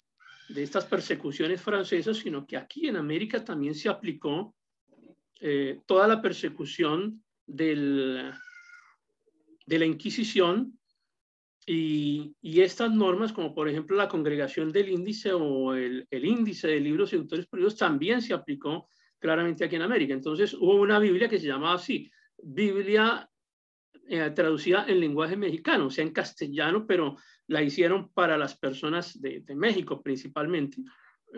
estas persecuciones francesas, sino que aquí en América también se aplicó toda la persecución de la Inquisición y estas normas, como por ejemplo la congregación del índice o el índice de libros y autores prohibidos, también se aplicó claramente aquí en América. Entonces hubo una Biblia que se llamaba así, Biblia traducida en lenguaje mexicano, o sea, en castellano, pero la hicieron para las personas de México principalmente.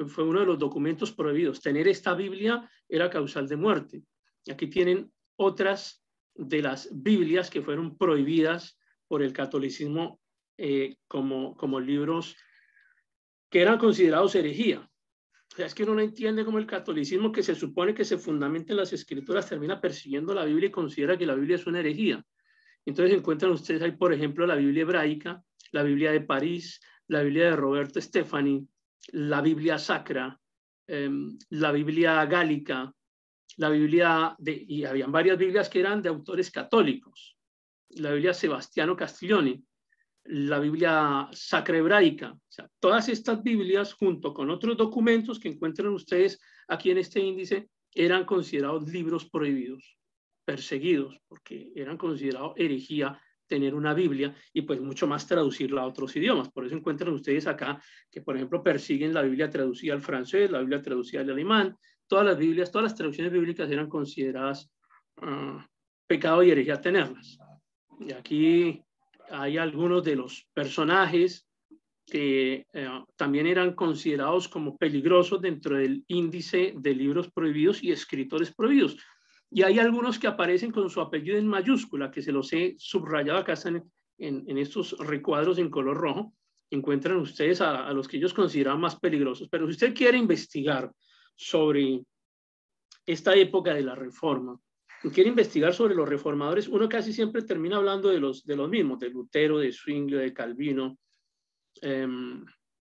Fue uno de los documentos prohibidos. Tener esta Biblia era causal de muerte. Aquí tienen otras de las Biblias que fueron prohibidas por el catolicismo como libros que eran considerados herejía. O sea, es que uno no entiende cómo el catolicismo, que se supone que se fundamenta en las escrituras, termina persiguiendo la Biblia y considera que la Biblia es una herejía. Entonces encuentran ustedes ahí, por ejemplo, la Biblia hebraica, la Biblia de París, la Biblia de Roberto Stefani, la Biblia Sacra, la Biblia Gálica, la Biblia y habían varias Biblias que eran de autores católicos, la Biblia Sebastiano Castiglioni, la Biblia Sacra Hebraica. O sea, todas estas Biblias, junto con otros documentos que encuentran ustedes aquí en este índice, eran considerados libros prohibidos, perseguidos, porque eran considerados herejía tener una Biblia y pues mucho más traducirla a otros idiomas. Por eso encuentran ustedes acá que, por ejemplo, persiguen la Biblia traducida al francés, la Biblia traducida al alemán. Todas las Biblias, todas las traducciones bíblicas eran consideradas pecado y herejía tenerlas. Y aquí hay algunos de los personajes que también eran considerados como peligrosos dentro del índice de libros prohibidos y escritores prohibidos. Y hay algunos que aparecen con su apellido en mayúscula, que se los he subrayado acá, están en estos recuadros en color rojo. Encuentran ustedes a los que ellos consideran más peligrosos. Pero si usted quiere investigar sobre esta época de la Reforma, quiere investigar sobre los reformadores, uno casi siempre termina hablando de los mismos, de Lutero, de Zwinglio, de Calvino,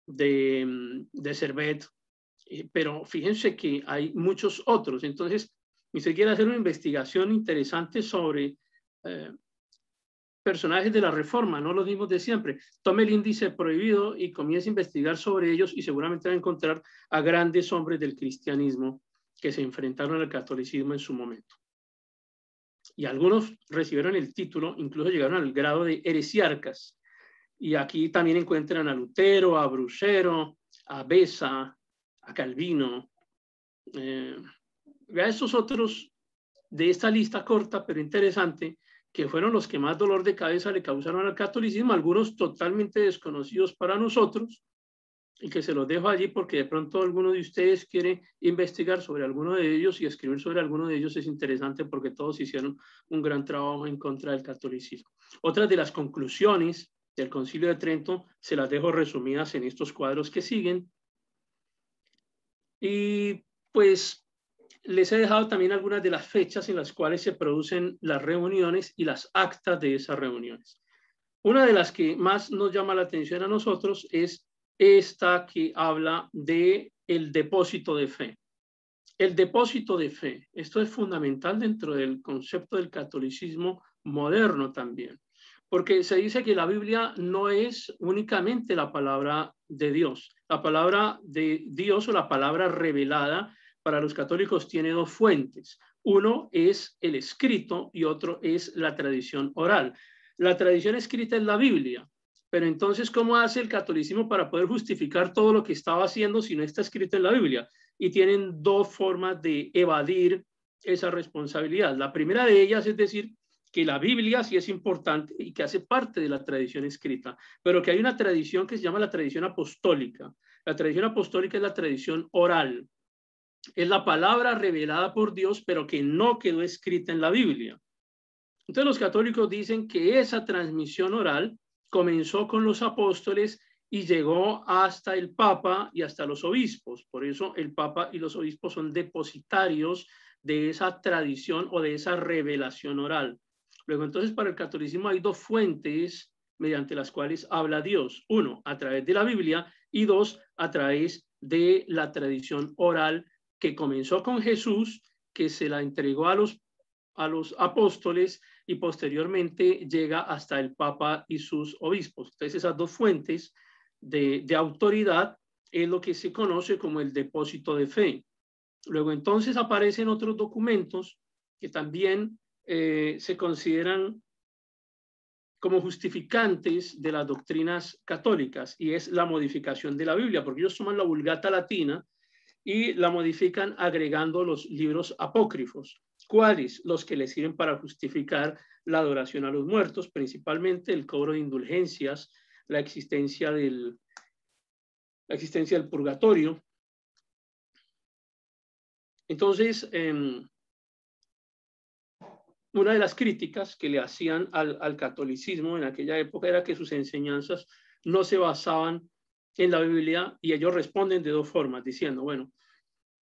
de Servet, pero fíjense que hay muchos otros. Entonces, si usted quiere hacer una investigación interesante sobre personajes de la Reforma, no los mismos de siempre, tome el índice prohibido y comience a investigar sobre ellos y seguramente va a encontrar a grandes hombres del cristianismo que se enfrentaron al catolicismo en su momento. Y algunos recibieron el título, incluso llegaron al grado de heresiarcas. Y aquí también encuentran a Lutero, a Bruchero, a Beza, a Calvino. A estos otros de esta lista corta, pero interesante, que fueron los que más dolor de cabeza le causaron al catolicismo, algunos totalmente desconocidos para nosotros, y que se los dejo allí porque de pronto alguno de ustedes quiere investigar sobre alguno de ellos y escribir sobre alguno de ellos es interesante porque todos hicieron un gran trabajo en contra del catolicismo. Otras de las conclusiones del Concilio de Trento se las dejo resumidas en estos cuadros que siguen. Y pues les he dejado también algunas de las fechas en las cuales se producen las reuniones y las actas de esas reuniones. Una de las que más nos llama la atención a nosotros es esta que habla de el depósito de fe. El depósito de fe, esto es fundamental dentro del concepto del catolicismo moderno también, porque se dice que la Biblia no es únicamente la palabra de Dios. La palabra de Dios o la palabra revelada para los católicos tiene dos fuentes. Uno es el escrito y otro es la tradición oral. La tradición escrita es la Biblia, pero entonces, ¿cómo hace el catolicismo para poder justificar todo lo que estaba haciendo si no está escrito en la Biblia? Y tienen dos formas de evadir esa responsabilidad. La primera de ellas es decir que la Biblia sí es importante y que hace parte de la tradición escrita, pero que hay una tradición que se llama la tradición apostólica. La tradición apostólica es la tradición oral. Es la palabra revelada por Dios, pero que no quedó escrita en la Biblia. Entonces los católicos dicen que esa transmisión oral comenzó con los apóstoles y llegó hasta el Papa y hasta los obispos. Por eso el Papa y los obispos son depositarios de esa tradición o de esa revelación oral. Luego, entonces, para el catolicismo hay dos fuentes mediante las cuales habla Dios. Uno, a través de la Biblia, y dos, a través de la tradición oral que comenzó con Jesús, que se la entregó a los apóstoles y posteriormente llega hasta el Papa y sus obispos. Entonces, esas dos fuentes de autoridad es lo que se conoce como el depósito de fe. Luego, entonces, aparecen otros documentos que también se consideran como justificantes de las doctrinas católicas, y es la modificación de la Biblia, porque ellos toman la Vulgata latina y la modifican agregando los libros apócrifos. ¿Cuáles? Los que les sirven para justificar la adoración a los muertos, principalmente el cobro de indulgencias, la existencia del purgatorio. Entonces, una de las críticas que le hacían al catolicismo en aquella época era que sus enseñanzas no se basaban en la Biblia, y ellos responden de dos formas, diciendo, bueno,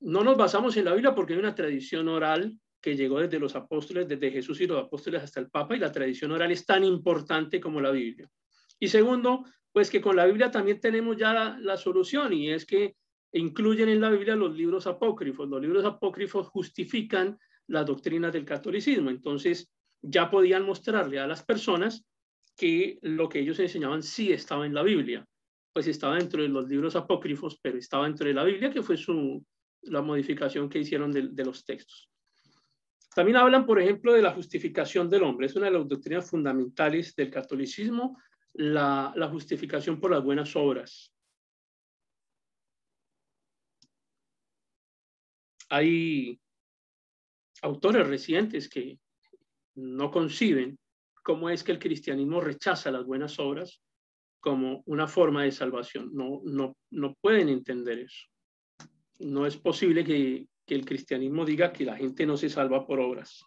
no nos basamos en la Biblia porque hay una tradición oral que llegó desde los apóstoles, desde Jesús y los apóstoles hasta el Papa, y la tradición oral es tan importante como la Biblia. Y segundo, pues que con la Biblia también tenemos ya la solución, y es que incluyen en la Biblia los libros apócrifos. Los libros apócrifos justifican las doctrinas del catolicismo. Entonces ya podían mostrarle a las personas que lo que ellos enseñaban sí estaba en la Biblia. Pues estaba dentro de los libros apócrifos, pero estaba dentro de la Biblia, que fue la modificación que hicieron de los textos. También hablan, por ejemplo, de la justificación del hombre. Es una de las doctrinas fundamentales del catolicismo, la justificación por las buenas obras. Hay autores recientes que no conciben cómo es que el cristianismo rechaza las buenas obras como una forma de salvación. No pueden entender eso. No es posible que el cristianismo diga que la gente no se salva por obras.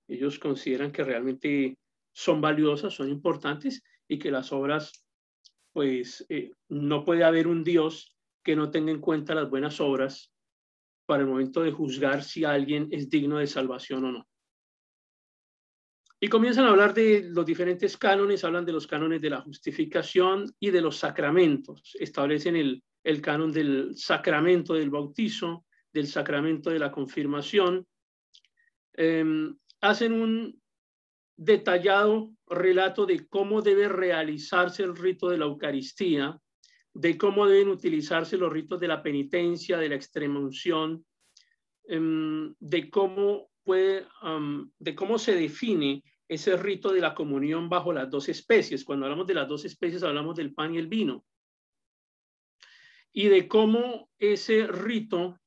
Ellos consideran que realmente son valiosas, son importantes, y que las obras, pues no puede haber un Dios que no tenga en cuenta las buenas obras para el momento de juzgar si alguien es digno de salvación o no. Y comienzan a hablar de los diferentes cánones, hablan de los cánones de la justificación y de los sacramentos. Establecen el canon del sacramento del bautizo, del sacramento de la confirmación. Hacen un detallado relato de cómo debe realizarse el rito de la Eucaristía, de cómo deben utilizarse los ritos de la penitencia, de la extremaunción, de cómo se define ese rito de la comunión bajo las dos especies. Cuando hablamos de las dos especies, hablamos del pan y el vino. Y de cómo ese rito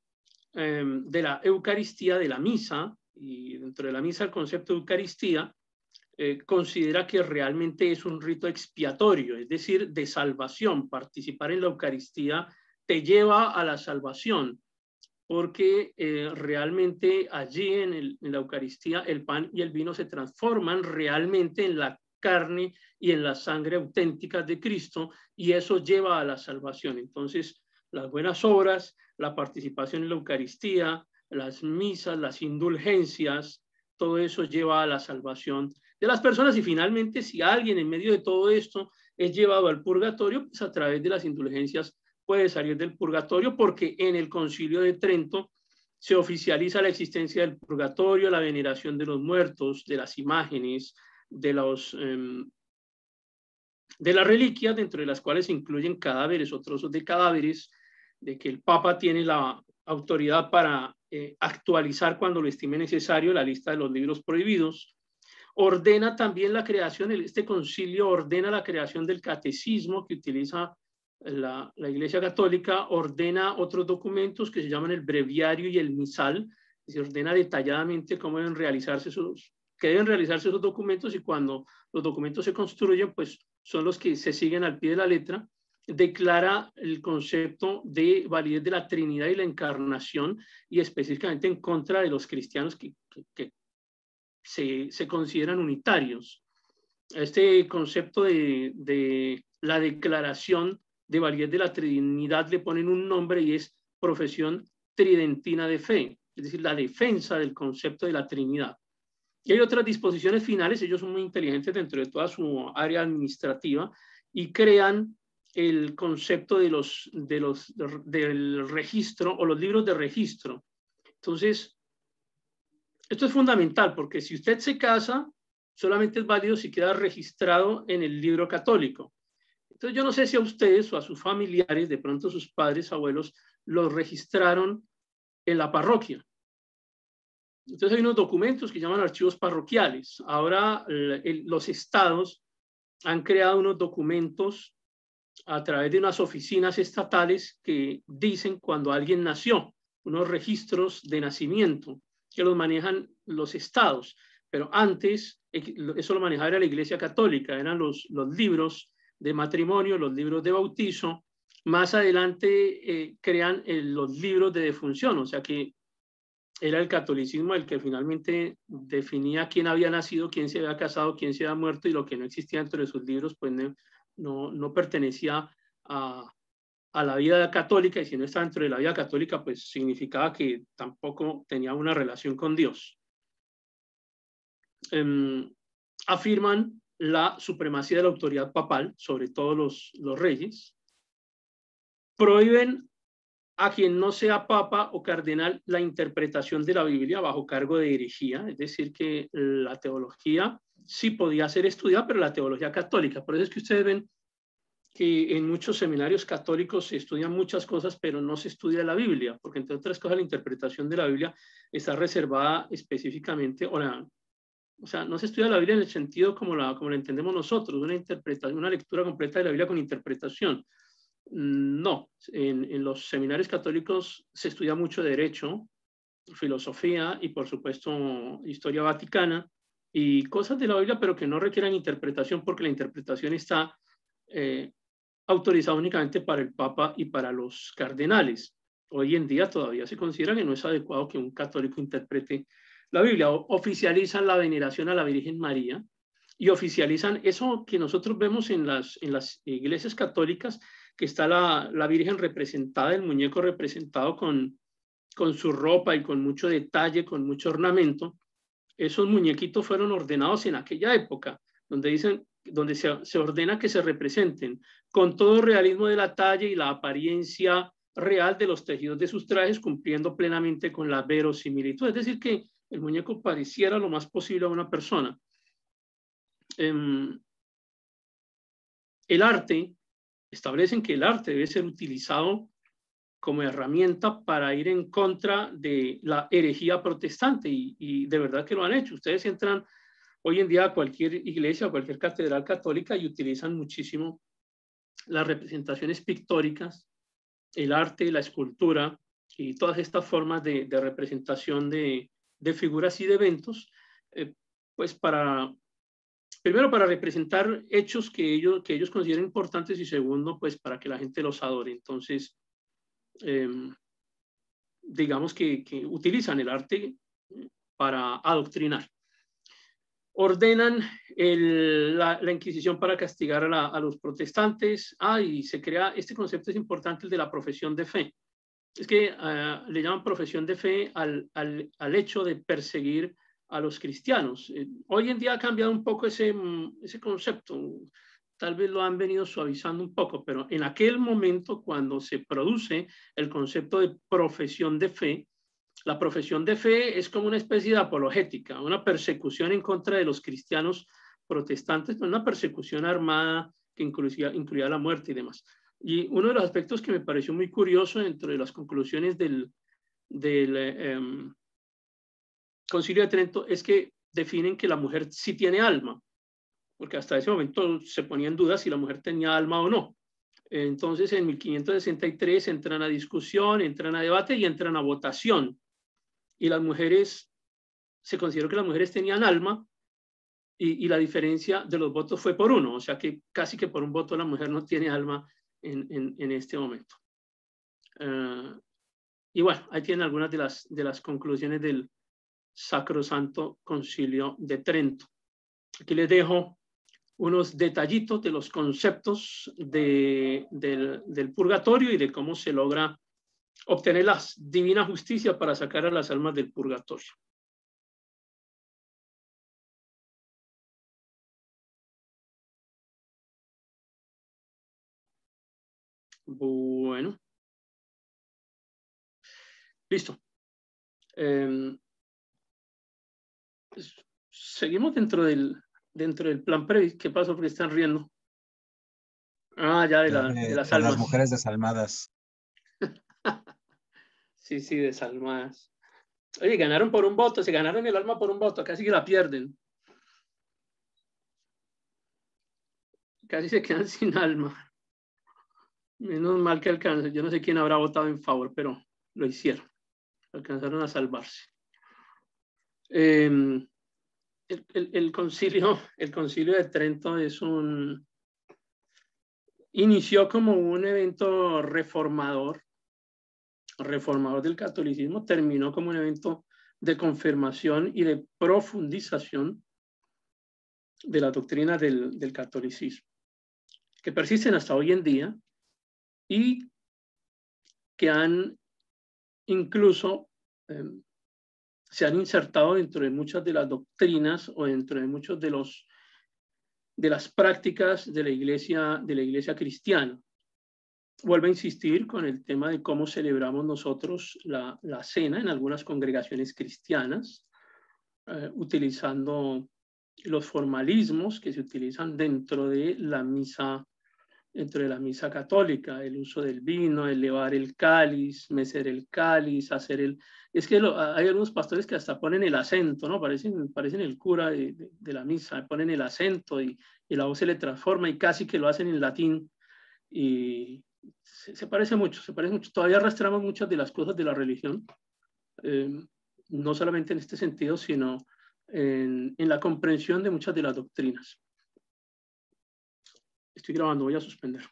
de la Eucaristía, de la misa, y dentro de la misa el concepto de Eucaristía, considera que realmente es un rito expiatorio, es decir, de salvación. Participar en la Eucaristía te lleva a la salvación, porque realmente allí en la Eucaristía el pan y el vino se transforman realmente en la carne y en la sangre auténticas de Cristo, y eso lleva a la salvación. Entonces, las buenas obras la participación en la Eucaristía, las misas, las indulgencias, todo eso lleva a la salvación de las personas. Y finalmente, si alguien en medio de todo esto es llevado al purgatorio, pues a través de las indulgencias puede salir del purgatorio, porque en el Concilio de Trento se oficializa la existencia del purgatorio, la veneración de los muertos, de las imágenes, de las reliquias, dentro de las cuales se incluyen cadáveres o trozos de cadáveres, de que el Papa tiene la autoridad para actualizar cuando lo estime necesario la lista de los libros prohibidos. Ordena también la creación, este concilio ordena la creación del catecismo que utiliza la Iglesia Católica, ordena otros documentos que se llaman el breviario y el misal, se ordena detalladamente cómo deben realizarse esos documentos, y cuando los documentos se construyen, pues son los que se siguen al pie de la letra. Declara el concepto de validez de la Trinidad y la Encarnación, y específicamente en contra de los cristianos que se consideran unitarios. Este concepto de la declaración de validez de la Trinidad le ponen un nombre, y es profesión tridentina de fe, es decir, la defensa del concepto de la Trinidad. Y hay otras disposiciones finales. Ellos son muy inteligentes dentro de toda su área administrativa y crean el concepto del registro o los libros de registro. Entonces, esto es fundamental, porque si usted se casa, solamente es válido si queda registrado en el libro católico. Entonces, yo no sé si a ustedes o a sus familiares, de pronto sus padres, abuelos, los registraron en la parroquia. Entonces hay unos documentos que llaman archivos parroquiales. Ahora los estados han creado unos documentos a través de unas oficinas estatales que dicen cuando alguien nació, unos registros de nacimiento que los manejan los estados. Pero antes eso lo manejaba la Iglesia Católica, eran los libros de matrimonio, los libros de bautizo. Más adelante crean los libros de defunción, o sea que era el catolicismo el que finalmente definía quién había nacido, quién se había casado, quién se había muerto, y lo que no existía dentro de sus libros pues no pertenecía a la vida católica, y si no estaba dentro de la vida católica pues significaba que tampoco tenía una relación con Dios. Afirman la supremacía de la autoridad papal sobre todos los reyes. Prohíben a quien no sea papa o cardenal la interpretación de la Biblia bajo cargo de herejía, es decir, que la teología sí podía ser estudiada, pero la teología católica. Por eso es que ustedes ven que en muchos seminarios católicos se estudian muchas cosas, pero no se estudia la Biblia, porque entre otras cosas la interpretación de la Biblia está reservada específicamente, o sea, no se estudia la Biblia en el sentido como la entendemos nosotros, una lectura completa de la Biblia con interpretación. No, en los seminarios católicos se estudia mucho derecho, filosofía y por supuesto historia vaticana y cosas de la Biblia, pero que no requieran interpretación, porque la interpretación está autorizada únicamente para el Papa y para los cardenales. Hoy en día todavía se considera que no es adecuado que un católico interprete la Biblia. Oficializan la veneración a la Virgen María y oficializan eso que nosotros vemos en las iglesias católicas, que está la Virgen representada, el muñeco representado con su ropa y con mucho detalle, con mucho ornamento. Esos muñequitos fueron ordenados en aquella época, donde se ordena que se representen con todo realismo de la talla y la apariencia real de los tejidos de sus trajes, cumpliendo plenamente con la verosimilitud. Es decir, que el muñeco pareciera lo más posible a una persona. El arte, establecen que el arte debe ser utilizado como herramienta para ir en contra de la herejía protestante, y de verdad que lo han hecho. Ustedes entran hoy en día a cualquier iglesia o cualquier catedral católica y utilizan muchísimo las representaciones pictóricas, el arte, la escultura y todas estas formas de representación de figuras y de eventos, pues primero para representar hechos que ellos consideran importantes, y segundo, pues para que la gente los adore. Entonces, digamos que utilizan el arte para adoctrinar. Ordenan la Inquisición para castigar a los protestantes. Y se crea, este concepto es importante, el de la profesión de fe. Es que le llaman profesión de fe al hecho de perseguir a los cristianos. Hoy en día ha cambiado un poco ese concepto. Tal vez lo han venido suavizando un poco, pero en aquel momento, cuando se produce el concepto de profesión de fe, la profesión de fe es como una especie de apologética, una persecución en contra de los cristianos protestantes, una persecución armada que incluía la muerte y demás. Y uno de los aspectos que me pareció muy curioso dentro de las conclusiones del Concilio de Trento es que definen que la mujer sí tiene alma, porque hasta ese momento se ponía en duda si la mujer tenía alma o no. Entonces, en 1563 entran a discusión, entran a debate y entran a votación. Y las mujeres, se consideró que las mujeres tenían alma y la diferencia de los votos fue por 1, o sea que casi que por un voto la mujer no tiene alma en este momento. Y bueno, ahí tienen algunas de las conclusiones del Sacrosanto Concilio de Trento. Aquí les dejo unos detallitos de los conceptos del purgatorio y de cómo se logra obtener la divina justicia para sacar a las almas del purgatorio. Bueno. Listo. Seguimos dentro del plan previsto. ¿Qué pasó? Porque están riendo. Ah, ya de las por almas. las mujeres desalmadas. Sí, desalmadas. Oye, ganaron por un voto, se ganaron el alma por un voto, casi que la pierden. Casi se quedan sin alma. Menos mal que alcanzan. Yo no sé quién habrá votado en favor, pero lo hicieron. Alcanzaron a salvarse. El concilio de Trento inició como un evento reformador del catolicismo, terminó como un evento de confirmación y de profundización de la doctrina del catolicismo, que persisten hasta hoy en día y que han incluso se han insertado dentro de muchas de las doctrinas o dentro de muchos de las prácticas de la iglesia cristiana. Vuelvo a insistir con el tema de cómo celebramos nosotros la cena en algunas congregaciones cristianas, utilizando los formalismos que se utilizan dentro de la misa católica, el uso del vino, elevar el cáliz, mecer el cáliz, es que hay algunos pastores que hasta ponen el acento, ¿no? Parecen el cura de la misa, ponen el acento y la voz se le transforma y casi que lo hacen en latín y se parece mucho. Todavía arrastramos muchas de las cosas de la religión, no solamente en este sentido, sino en la comprensión de muchas de las doctrinas. Estoy grabando, voy a suspender.